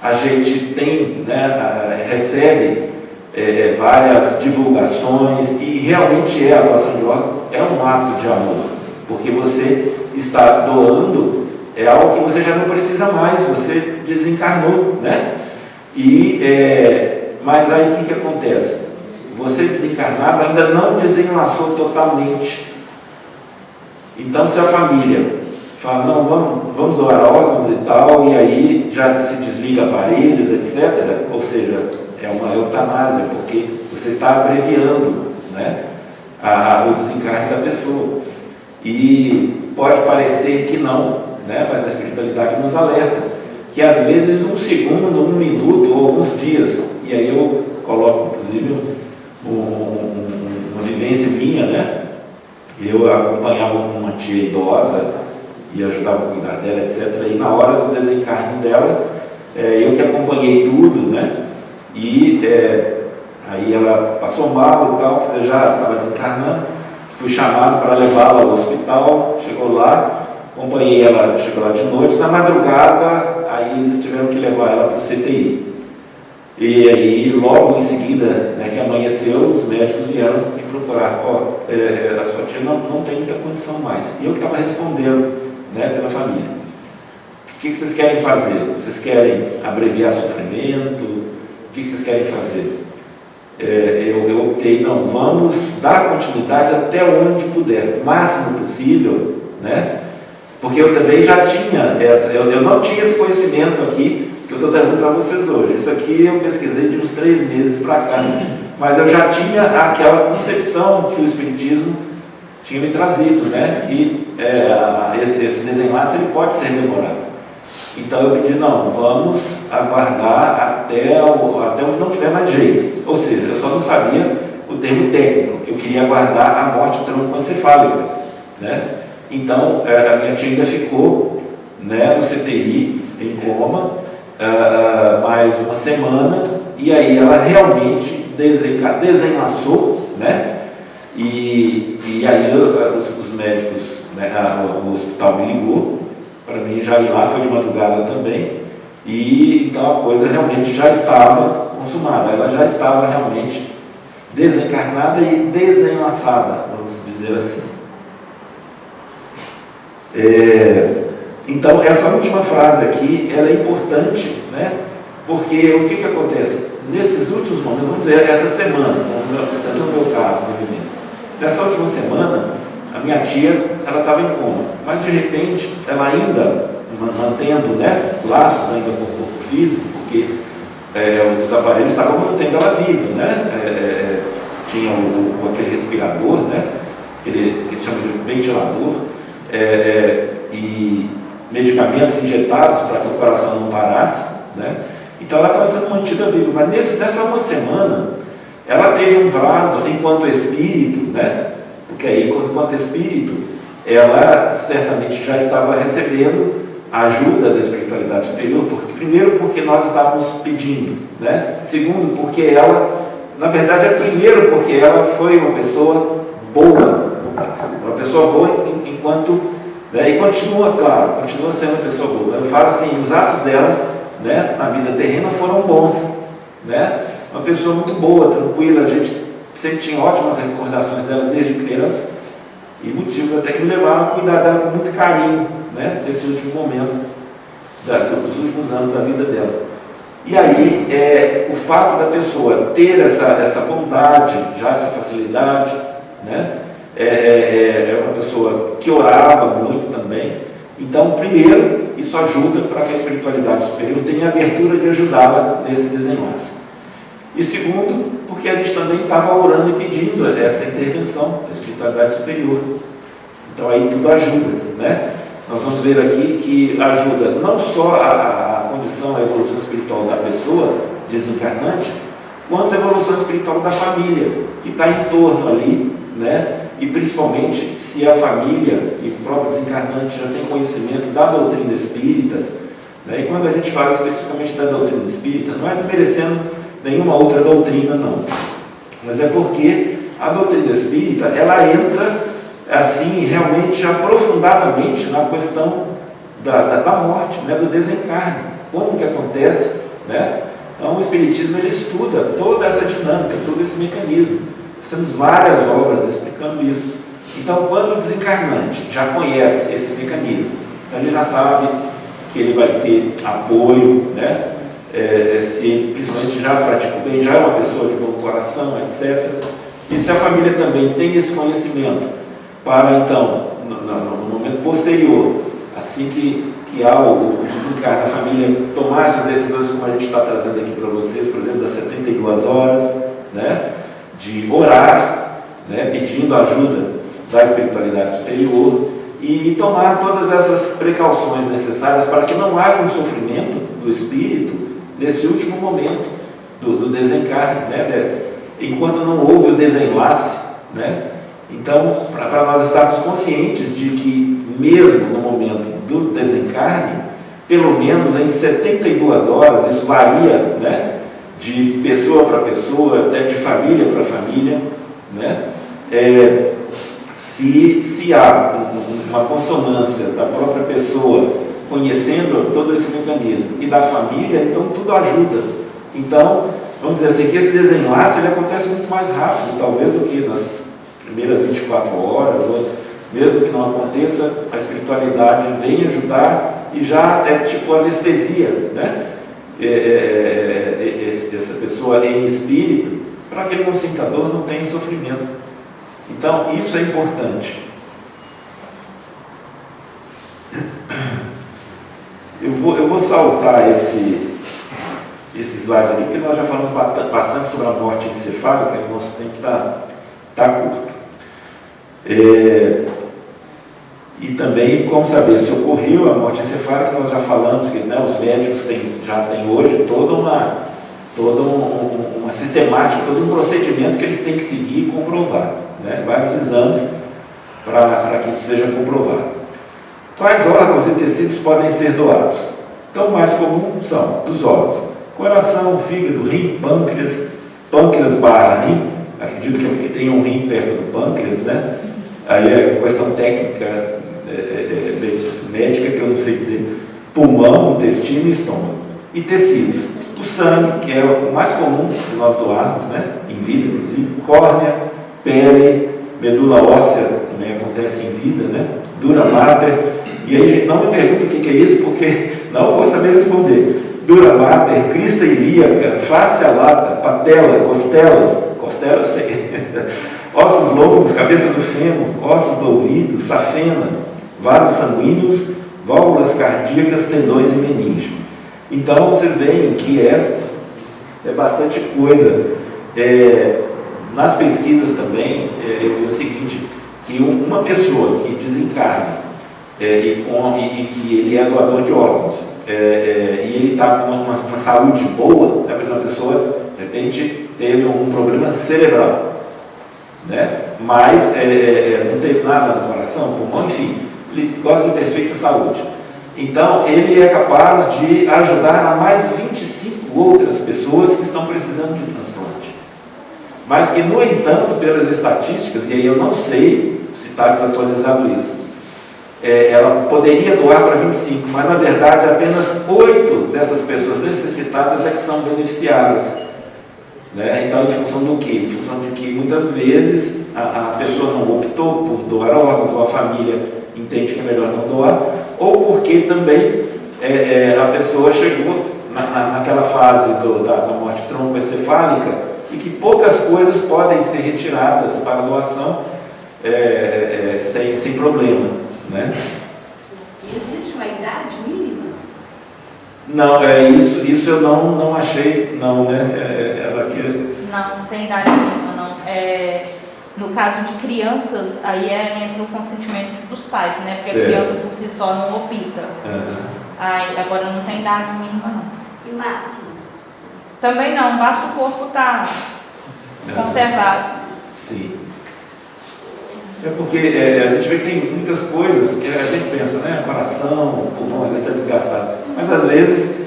a gente tem, né, recebe várias divulgações, e realmente a doação de órgãos é um ato de amor, porque você está doando algo que você já não precisa mais, você desencarnou, né? Mas aí o que acontece? Você desencarnado ainda não desenlaçou totalmente. Então, se a família fala, não, vamos doar órgãos e tal, e aí já se desliga aparelhos, etc., ou seja, é uma eutanásia, porque você está abreviando, né, o desencarne da pessoa. E pode parecer que não, né, mas a espiritualidade nos alerta que às vezes um segundo, um minuto ou alguns dias, e aí eu coloco inclusive uma vivência minha, né? Eu acompanhava uma tia idosa e ajudava a cuidar dela, etc. E na hora do desencarne dela, eu que acompanhei tudo, né? E aí ela passou mal e tal, porque já estava desencarnando, fui chamado para levá-la ao hospital, chegou lá, acompanhei ela, chegou lá de noite, na madrugada, aí eles tiveram que levar ela para o CTI. E aí, logo em seguida, né, que amanheceu, os médicos vieram me procurar, a sua tia não tem muita condição mais. E eu que estava respondendo, né, pela família. O que vocês querem fazer? Vocês querem abreviar sofrimento? O que vocês querem fazer? Eu optei, não, vamos dar continuidade até onde puder, o máximo possível, né? Porque eu também já tinha eu não tinha esse conhecimento aqui que eu estou trazendo para vocês hoje. Isso aqui eu pesquisei de uns 3 meses para cá, Mas eu já tinha aquela concepção que o Espiritismo tinha me trazido, né? Que esse desenlace ele pode ser demorado. Então eu pedi, não, vamos aguardar até onde não tiver mais jeito. Ou seja, eu só não sabia o termo técnico. Eu queria aguardar a morte troncoencefálica, né? Então a minha tia ainda ficou, né, no CTI, em coma, mais uma semana, e aí ela realmente desenlaçou, né? E aí os médicos, né, o hospital me ligou para mim já ir lá, foi de madrugada também, e então a coisa realmente já estava consumada, ela já estava realmente desencarnada e desenlaçada, vamos dizer assim. Então essa última frase aqui, ela é importante, né? Porque o que acontece? Nesses últimos momentos, vamos dizer, essa semana, no meu caso, na vivência, nessa última semana, a minha tia, ela estava em coma, mas de repente, ela ainda, mantendo, né, laços ainda com o corpo físico, porque os aparelhos estavam mantendo ela viva, né? Tinha aquele respirador, né? Que eles chamam de ventilador, e medicamentos injetados para que o coração não parasse, né? Então ela estava sendo mantida viva, mas nessa uma semana ela teve um prazo enquanto espírito, né? Porque aí, enquanto espírito, ela certamente já estava recebendo a ajuda da espiritualidade superior, primeiro porque nós estávamos pedindo, né? Segundo, porque ela, na verdade, primeiro porque ela foi uma pessoa boa enquanto, né? E continua, claro, continua sendo uma pessoa boa. Eu falo assim, os atos dela, né, na vida terrena foram bons, né? Uma pessoa muito boa, tranquila, a gente sempre tinha ótimas recordações dela desde criança, e motivos até que me levaram a cuidar dela com muito carinho, né, nesse último momento, dos últimos anos da vida dela. E aí, o fato da pessoa ter essa bondade, já essa facilidade, né, é uma pessoa que orava muito também. Então, primeiro, isso ajuda para que a espiritualidade superior tenha a abertura de ajudá-la nesse desenlace. E segundo, porque a gente também estava orando e pedindo essa intervenção da espiritualidade superior. Então aí tudo ajuda, né? Nós vamos ver aqui que ajuda não só a condição, a evolução espiritual da pessoa desencarnante, quanto a evolução espiritual da família, que está em torno ali, né? E principalmente se a família e o próprio desencarnante já tem conhecimento da doutrina espírita, né? E quando a gente fala especificamente da doutrina espírita, não é desmerecendo nenhuma outra doutrina, não, mas é porque a doutrina espírita, ela entra assim, realmente, aprofundadamente na questão da morte, né? Do desencarne, como que acontece, né? Então o Espiritismo, ele estuda toda essa dinâmica, todo esse mecanismo. Nós temos várias obras explicando isso. Então, quando o desencarnante já conhece esse mecanismo, então ele já sabe que ele vai ter apoio, né? Se ele principalmente já pratica bem, já é uma pessoa de bom coração, etc. E se a família também tem esse conhecimento, para então, no momento posterior, assim que há o desencarne, a família tomar essas decisões, como a gente está trazendo aqui para vocês, por exemplo, das 72 horas, né? De orar, né? Pedindo a ajuda da espiritualidade superior e tomar todas essas precauções necessárias para que não haja um sofrimento do espírito nesse último momento do desencarne, né? Enquanto não houve o desenlace, né? Então, para nós estarmos conscientes de que mesmo no momento do desencarne, pelo menos em 72 horas, isso varia, né? De pessoa para pessoa, até de família para família, né? Se há uma consonância da própria pessoa conhecendo todo esse mecanismo e da família, então tudo ajuda. Então, vamos dizer assim, que esse desenlace ele acontece muito mais rápido, talvez, do que nas primeiras 24 horas, ou mesmo que não aconteça, a espiritualidade vem ajudar e já é tipo anestesia, né? Essa pessoa em espírito, para que ele não sinta dor, não tenha sofrimento. Então, isso é importante. Eu vou saltar esse slide aqui, porque nós já falamos bastante sobre a morte encefálica, e o nosso tempo está curto. E também como saber se ocorreu a morte encefálica, nós já falamos que, né, os médicos já têm hoje toda uma sistemática, todo um procedimento que eles têm que seguir e comprovar, né, vários exames para que isso seja comprovado. Quais órgãos e tecidos podem ser doados? Então, o mais comum são os órgãos: coração, fígado, rim, pâncreas barra rim. Acredito que tenha um rim perto do pâncreas, né? Aí é questão técnica, médica, que eu não sei dizer. Pulmão, intestino e estômago. E tecidos: o sangue, que é o mais comum de nós doarmos, né, em vida, inclusive, córnea, pele, medula óssea, também acontece em vida, né, dura mater. E aí, gente, não me pergunta o que é isso, porque não vou saber responder. Dura mater, crista ilíaca, fáscia lata, patela, costelas eu sei, ossos longos, cabeça do fêmur, ossos do ouvido, safena, vasos sanguíneos, válvulas cardíacas, tendões e meninge. Então, vocês veem que é bastante coisa. Nas pesquisas também, é o seguinte, que uma pessoa que desencarna e que ele é doador de órgãos, e ele está com uma saúde boa, né, por exemplo, a pessoa, de repente, teve um problema cerebral, né, mas não teve nada no coração, pulmão, enfim, ele gosta de perfeita saúde. Então, ele é capaz de ajudar a mais 25 outras pessoas que estão precisando de um transplante. Mas que, no entanto, pelas estatísticas, e aí eu não sei se está desatualizado isso, ela poderia doar para 25, mas na verdade apenas 8 dessas pessoas necessitadas é que são beneficiadas, né? Então, em função do quê? Em função de que muitas vezes a pessoa não optou por doar órgãos, ou a família entende que é melhor não doar, ou porque também a pessoa chegou naquela fase da morte tromboencefálica e que poucas coisas podem ser retiradas para doação sem problema, né? Existe uma idade mínima? Não, isso eu não achei, não, né? Ela aqui... Não tem idade mínima, não. No caso de crianças, aí entra o consentimento dos pais, né? Porque certo. A criança por si só não opta. Aí, agora não tem idade mínima, não. E máximo? Também não, basta o corpo estar conservado. Sim. É porque a gente vê que tem muitas coisas que a gente pensa, né? Coração, o pulmão, às vezes está desgastado. Mas às vezes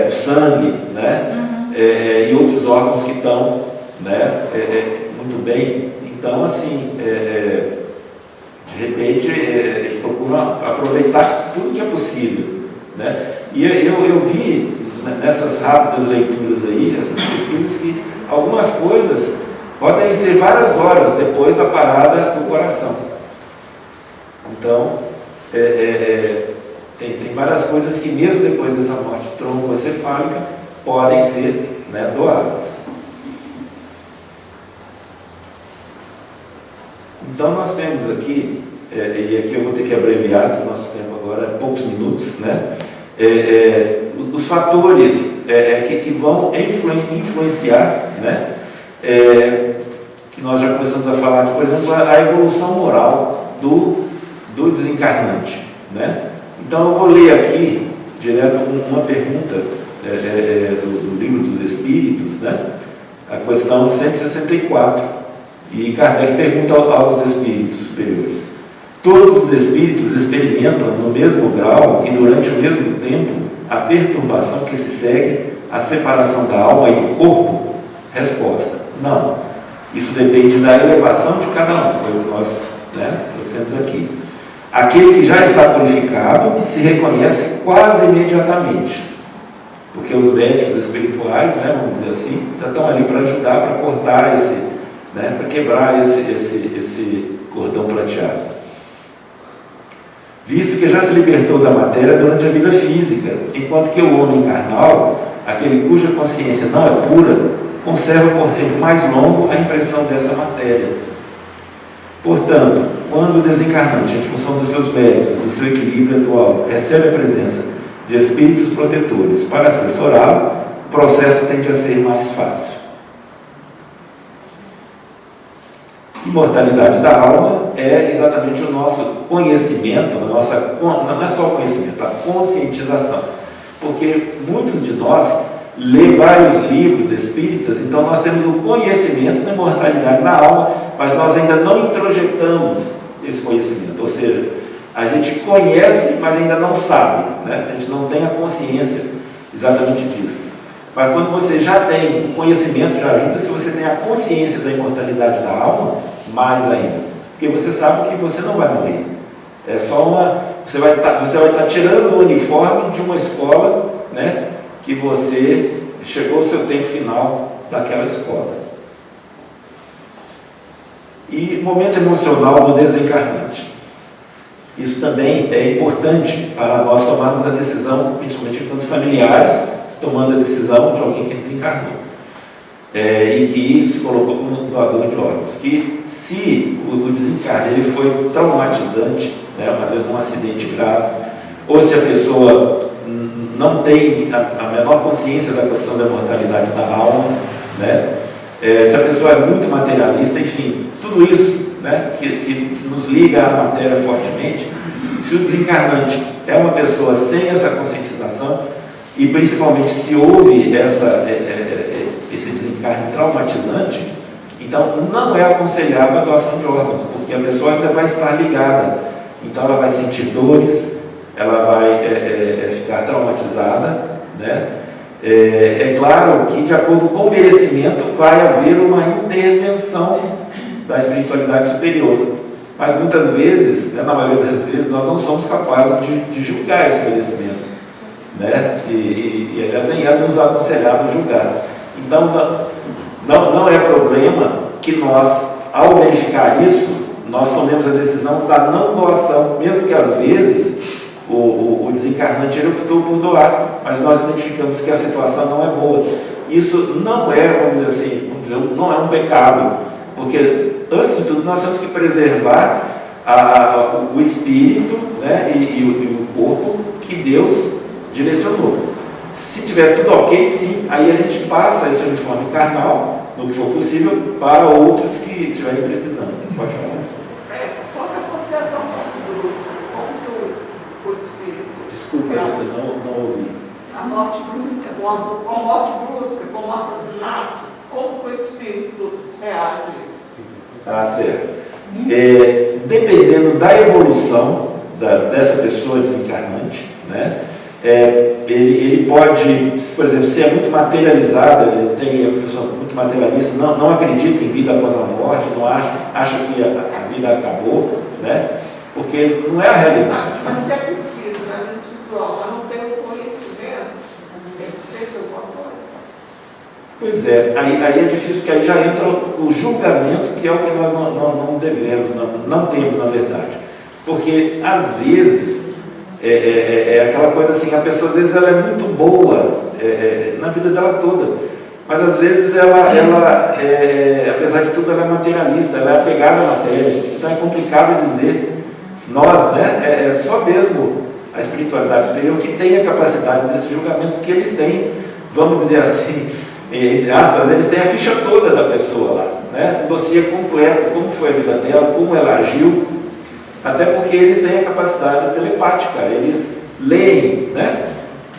o sangue, né? E outros órgãos que estão, né? Muito bem. Então, assim, de repente, eles procuram aproveitar tudo que é possível, né? E eu vi nessas rápidas leituras aí, essas pesquisas, que algumas coisas podem ser várias horas depois da parada do coração. Então, tem várias coisas que mesmo depois dessa morte tromboencefálica podem ser, né, doadas. Então, nós temos aqui, e aqui eu vou ter que abreviar, porque o nosso tempo agora é poucos minutos, né? Os fatores que vão influenciar, né? Que nós já começamos a falar aqui, por exemplo, a evolução moral do desencarnante, né? Então eu vou ler aqui direto uma pergunta do Livro dos Espíritos, né? A questão 164, e Kardec pergunta aos espíritos superiores: todos os espíritos experimentam no mesmo grau e durante o mesmo tempo a perturbação que se segue à separação da alma e do corpo? Resposta: não. Isso depende da elevação de cada um. Foi o que nós trouxemos aqui. Aquele que já está purificado se reconhece quase imediatamente, porque os médicos espirituais, né, vamos dizer assim, já estão ali para ajudar, para cortar para quebrar esse cordão prateado. Visto que já se libertou da matéria durante a vida física, enquanto que o homem carnal, aquele cuja consciência não é pura, conserva por tempo mais longo a impressão dessa matéria. Portanto, quando o desencarnante, em função dos seus méritos, do seu equilíbrio atual, recebe a presença de espíritos protetores para assessorá-lo, processo tende a ser mais fácil. Imortalidade da alma é exatamente o nosso conhecimento, não é só o conhecimento, a conscientização. Porque muitos de nós lê vários livros espíritas, então nós temos o conhecimento da imortalidade da alma, mas nós ainda não introjetamos esse conhecimento, ou seja, a gente conhece, mas ainda não sabe, né? A gente não tem a consciência exatamente disso. Mas quando você já tem o conhecimento, já ajuda. Se você tem a consciência da imortalidade da alma, mais ainda, porque você sabe que você não vai morrer. É só você vai estar tirando o uniforme de uma escola, né, que você chegou ao seu tempo final daquela escola. E momento emocional do desencarnante. Isso também é importante para nós tomarmos a decisão, principalmente enquanto familiares, tomando a decisão de alguém que desencarnou. E que se colocou como doador de órgãos. Que se o desencarne ele foi traumatizante, né, às vezes um acidente grave, ou se a pessoa não tem a menor consciência da questão da mortalidade da alma, né, se a pessoa é muito materialista, enfim, tudo isso, né, que nos liga à matéria fortemente. Se o desencarnante é uma pessoa sem essa conscientização, e principalmente se houve esse desencarne traumatizante, então não é aconselhável a doação de órgãos, porque a pessoa ainda vai estar ligada, então ela vai sentir dores, ela vai ficar traumatizada, né? É claro que, de acordo com o merecimento, vai haver uma intervenção da espiritualidade superior, mas muitas vezes, né, na maioria das vezes, nós não somos capazes de julgar esse merecimento, né? E aliás, nem é nos aconselhado julgar. Então, não é problema que nós, ao verificar isso, nós tomemos a decisão da não doação, mesmo que às vezes o desencarnante ele optou por doar, mas nós identificamos que a situação não é boa. Isso não é, vamos dizer, não é um pecado, porque antes de tudo nós temos que preservar o espírito, né, e o corpo que Deus direcionou. Se tiver tudo ok, sim, aí a gente passa esse uniforme carnal, no que for possível, para outros que estiverem precisando. Pode falar. Quando acontece a morte brusca, como que o espírito... Desculpa, eu não ouvi. A morte brusca, quando a morte brusca, como um assassinato, como que o espírito reage? Tá certo. Dependendo da evolução dessa pessoa desencarnante, né? Ele pode, por exemplo, se é muito materializado, ele tem a pessoa muito materialista, não acredita em vida após a morte, não acha que a vida acabou, né? Porque não é a realidade. Mas se é pedido, né, no espiritual, mas não tem o conhecimento, tem que ser alguma coisa. Pois é, aí é difícil, porque aí já entra o julgamento, que é o que nós não devemos, não temos na verdade. Porque, às vezes, é aquela coisa assim, a pessoa às vezes ela é muito boa na vida dela toda, mas às vezes ela apesar de tudo, ela é materialista, ela é apegada à matéria, então é complicado dizer, nós, né, é só mesmo a espiritualidade superior que tem a capacidade desse julgamento, porque eles têm, vamos dizer assim, entre aspas, eles têm a ficha toda da pessoa lá, né, um dossiê completo, como foi a vida dela, como ela agiu. Até porque eles têm a capacidade telepática, eles leem, né,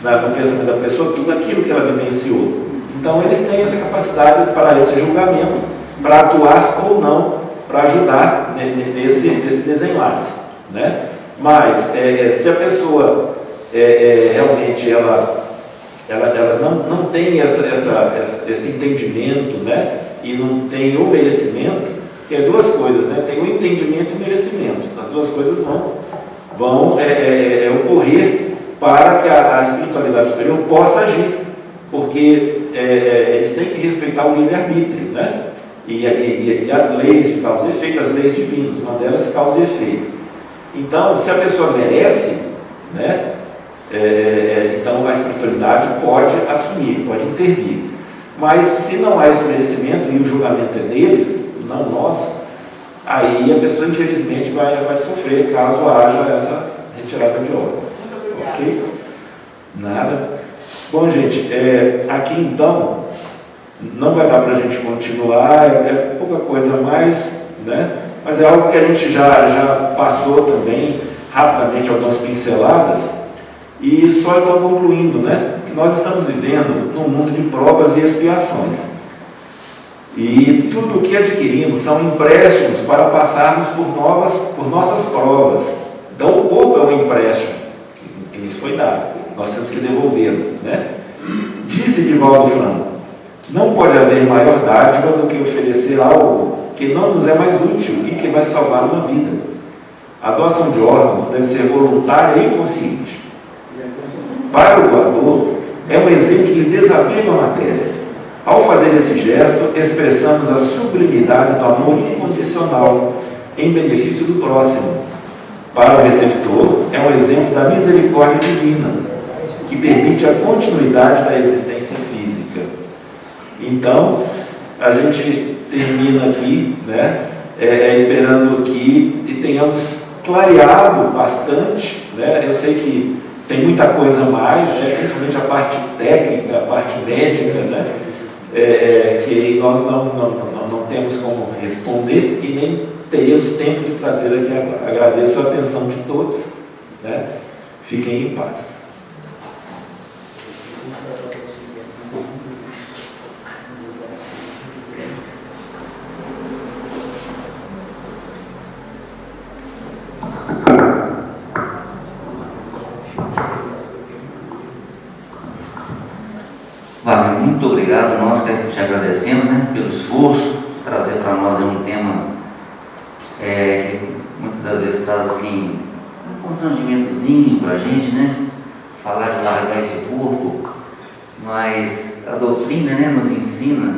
no pensamento da pessoa tudo aquilo que ela vivenciou. Então eles têm essa capacidade para esse julgamento, para atuar ou não, para ajudar nesse desenlace, né? Mas se a pessoa realmente ela não tem esse entendimento, né, e não tem o merecimento, que é duas coisas, né? Tem o entendimento e o merecimento. As duas coisas vão ocorrer para que a espiritualidade superior possa agir, porque eles têm que respeitar o livre-arbítrio, né? E as leis de causa e efeito, as leis divinas, uma delas causa e efeito. Então, se a pessoa merece, né, então a espiritualidade pode assumir, pode intervir. Mas se não há esse merecimento e o julgamento é deles, não nós, aí a pessoa infelizmente vai sofrer caso haja essa retirada de órgãos. Ok? Nada. Bom, gente, aqui então, não vai dar para a gente continuar, é pouca coisa a mais, né? Mas é algo que a gente já passou também, rapidamente, algumas pinceladas, e só então concluindo, né? Que nós estamos vivendo num mundo de provas e expiações. E tudo o que adquirimos são empréstimos para passarmos por nossas provas. Então o corpo é um empréstimo que nos foi dado, nós temos que devolvê-lo, né? Disse Divaldo Franco: não pode haver maior dádiva do que oferecer algo que não nos é mais útil e que vai salvar uma vida. A doação de órgãos deve ser voluntária e consciente. Para o doador, é um exemplo de desapego à matéria. Ao fazer esse gesto, expressamos a sublimidade do amor incondicional em benefício do próximo. Para o receptor, é um exemplo da misericórdia divina, que permite a continuidade da existência física. Então, a gente termina aqui, né, esperando que tenhamos clareado bastante, né? Eu sei que tem muita coisa mais, né, principalmente a parte técnica, a parte médica, né, que nós não temos como responder e nem teríamos tempo de trazer aqui agora. Agradeço a atenção de todos, né? Fiquem em paz. Wagner, muito obrigado. Nós que te agradecemos, né, pelo esforço de trazer para nós um tema que muitas das vezes traz assim, um constrangimentozinho para a gente, né? Falar de largar esse corpo, mas a doutrina, né, nos ensina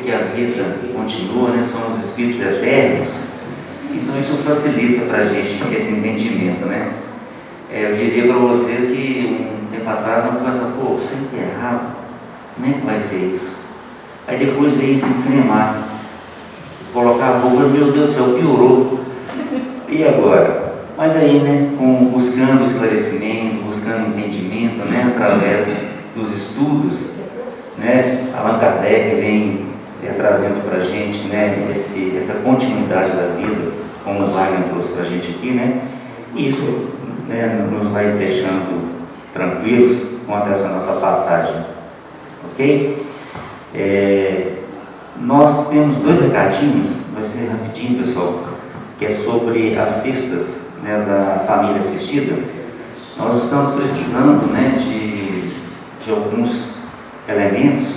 que a vida continua, né? Somos espíritos eternos, então isso facilita para a gente esse entendimento, né? Eu diria para vocês que um tempo atrás nós pensamos, pô, você é enterrado, como é que vai ser isso? Aí depois veio se cremar, colocar a roupa, meu Deus do céu, piorou. E agora? Mas aí, né, buscando esclarecimento, buscando entendimento, né, através dos estudos, né, Allan Kardec vem trazendo para a gente, né, essa continuidade da vida, como o Wagner trouxe para a gente aqui, né, e isso, né, nos vai deixando tranquilos quanto a essa nossa passagem, ok? Nós temos 2 recadinhos, vai ser rapidinho, pessoal, que é sobre as cestas, né, da família assistida. Nós estamos precisando, né, de alguns elementos,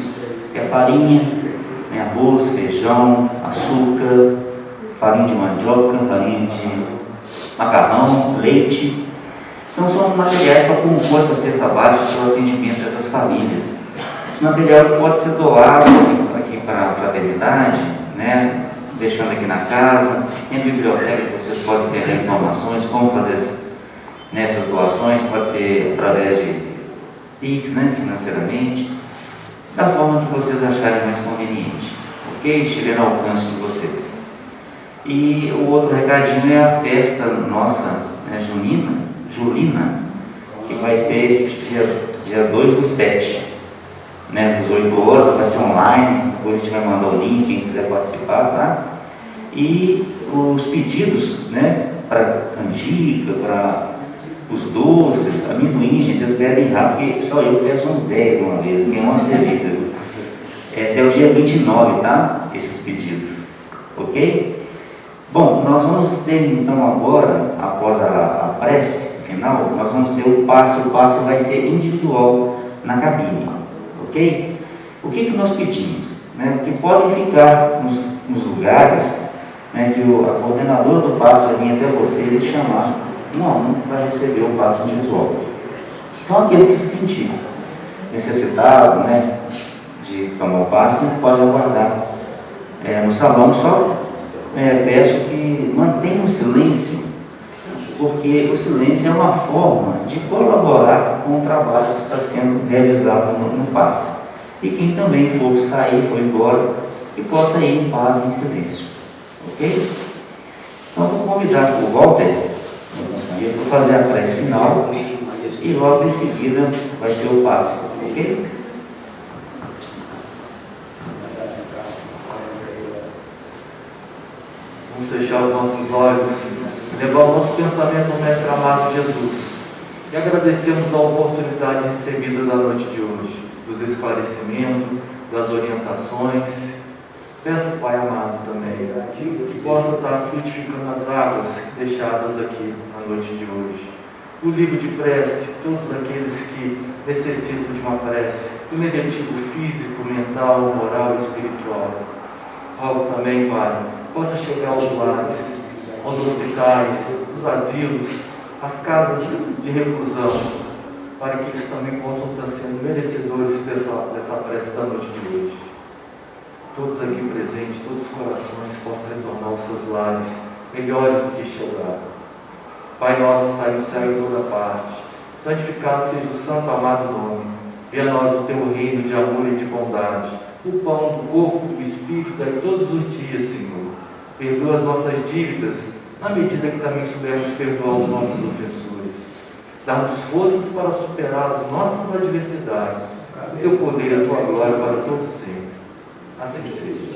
que é farinha, né, arroz, feijão, açúcar, farinha de mandioca, farinha de macarrão, leite. Então são materiais para compor essa cesta básica para o atendimento dessas famílias. Esse material pode ser doado aqui para a fraternidade, né, deixando aqui na casa, tem a biblioteca que vocês podem pegar informações, como fazer nessas doações, pode ser através de PIX, né, financeiramente, da forma que vocês acharem mais conveniente, ok? Estiver no alcance de vocês. E o outro recadinho é a festa nossa, né, julina, que vai ser dia 2/7, né, às 18 horas, vai ser online, depois a gente vai mandar o link, quem quiser participar, tá? E os pedidos, né, para canjica, para os doces, amendoim, gente, vocês pedem rápido, porque só eu peço uns 10 de uma vez, que é uma delícia, viu? Até o dia 29, tá? Esses pedidos, ok? Bom, nós vamos ter então agora, após a prece final, nós vamos ter o passe vai ser individual na cabine, ok? O que nós pedimos? Né? Que podem ficar nos lugares, né, que a coordenadora do passe vai vir até vocês e chamar um a um para receber o passe individual. Então aquele que se sentir necessitado, né, de tomar o passe, pode aguardar no salão. Só peço que mantenha o silêncio, porque o silêncio é uma forma de colaborar com o trabalho que está sendo realizado no passe. E quem também for sair, for embora, que possa ir em paz, em silêncio. Ok? Então vou convidar o Walter para fazer a prece final e logo em seguida vai ser o passe, ok? Vamos fechar os nossos olhos, levar o nosso pensamento ao Mestre amado Jesus e agradecemos a oportunidade recebida da noite de hoje, dos esclarecimentos, das orientações. Peço, Pai amado, também, que possa estar frutificando as águas deixadas aqui na noite de hoje. O livro de prece, todos aqueles que necessitam de uma prece, do negativo físico, mental, moral e espiritual. Rogo também, Pai, possa chegar aos lares, aos hospitais, os asilos, as casas de reclusão, para que eles também possam estar sendo merecedores dessa prece da noite de hoje. Todos aqui presentes, todos os corações possam retornar aos seus lares, melhores do que chegaram. Pai nosso, está no céu em toda parte, santificado seja o santo amado nome. Venha a nós o teu reino de amor e de bondade, o pão do corpo e do Espírito daí todos os dias, Senhor. Perdoa as nossas dívidas, na medida que também soubermos perdoar os nossos ofensores. Dá-nos forças para superar as nossas adversidades, o teu poder e a tua glória para todos sempre. Assim seja.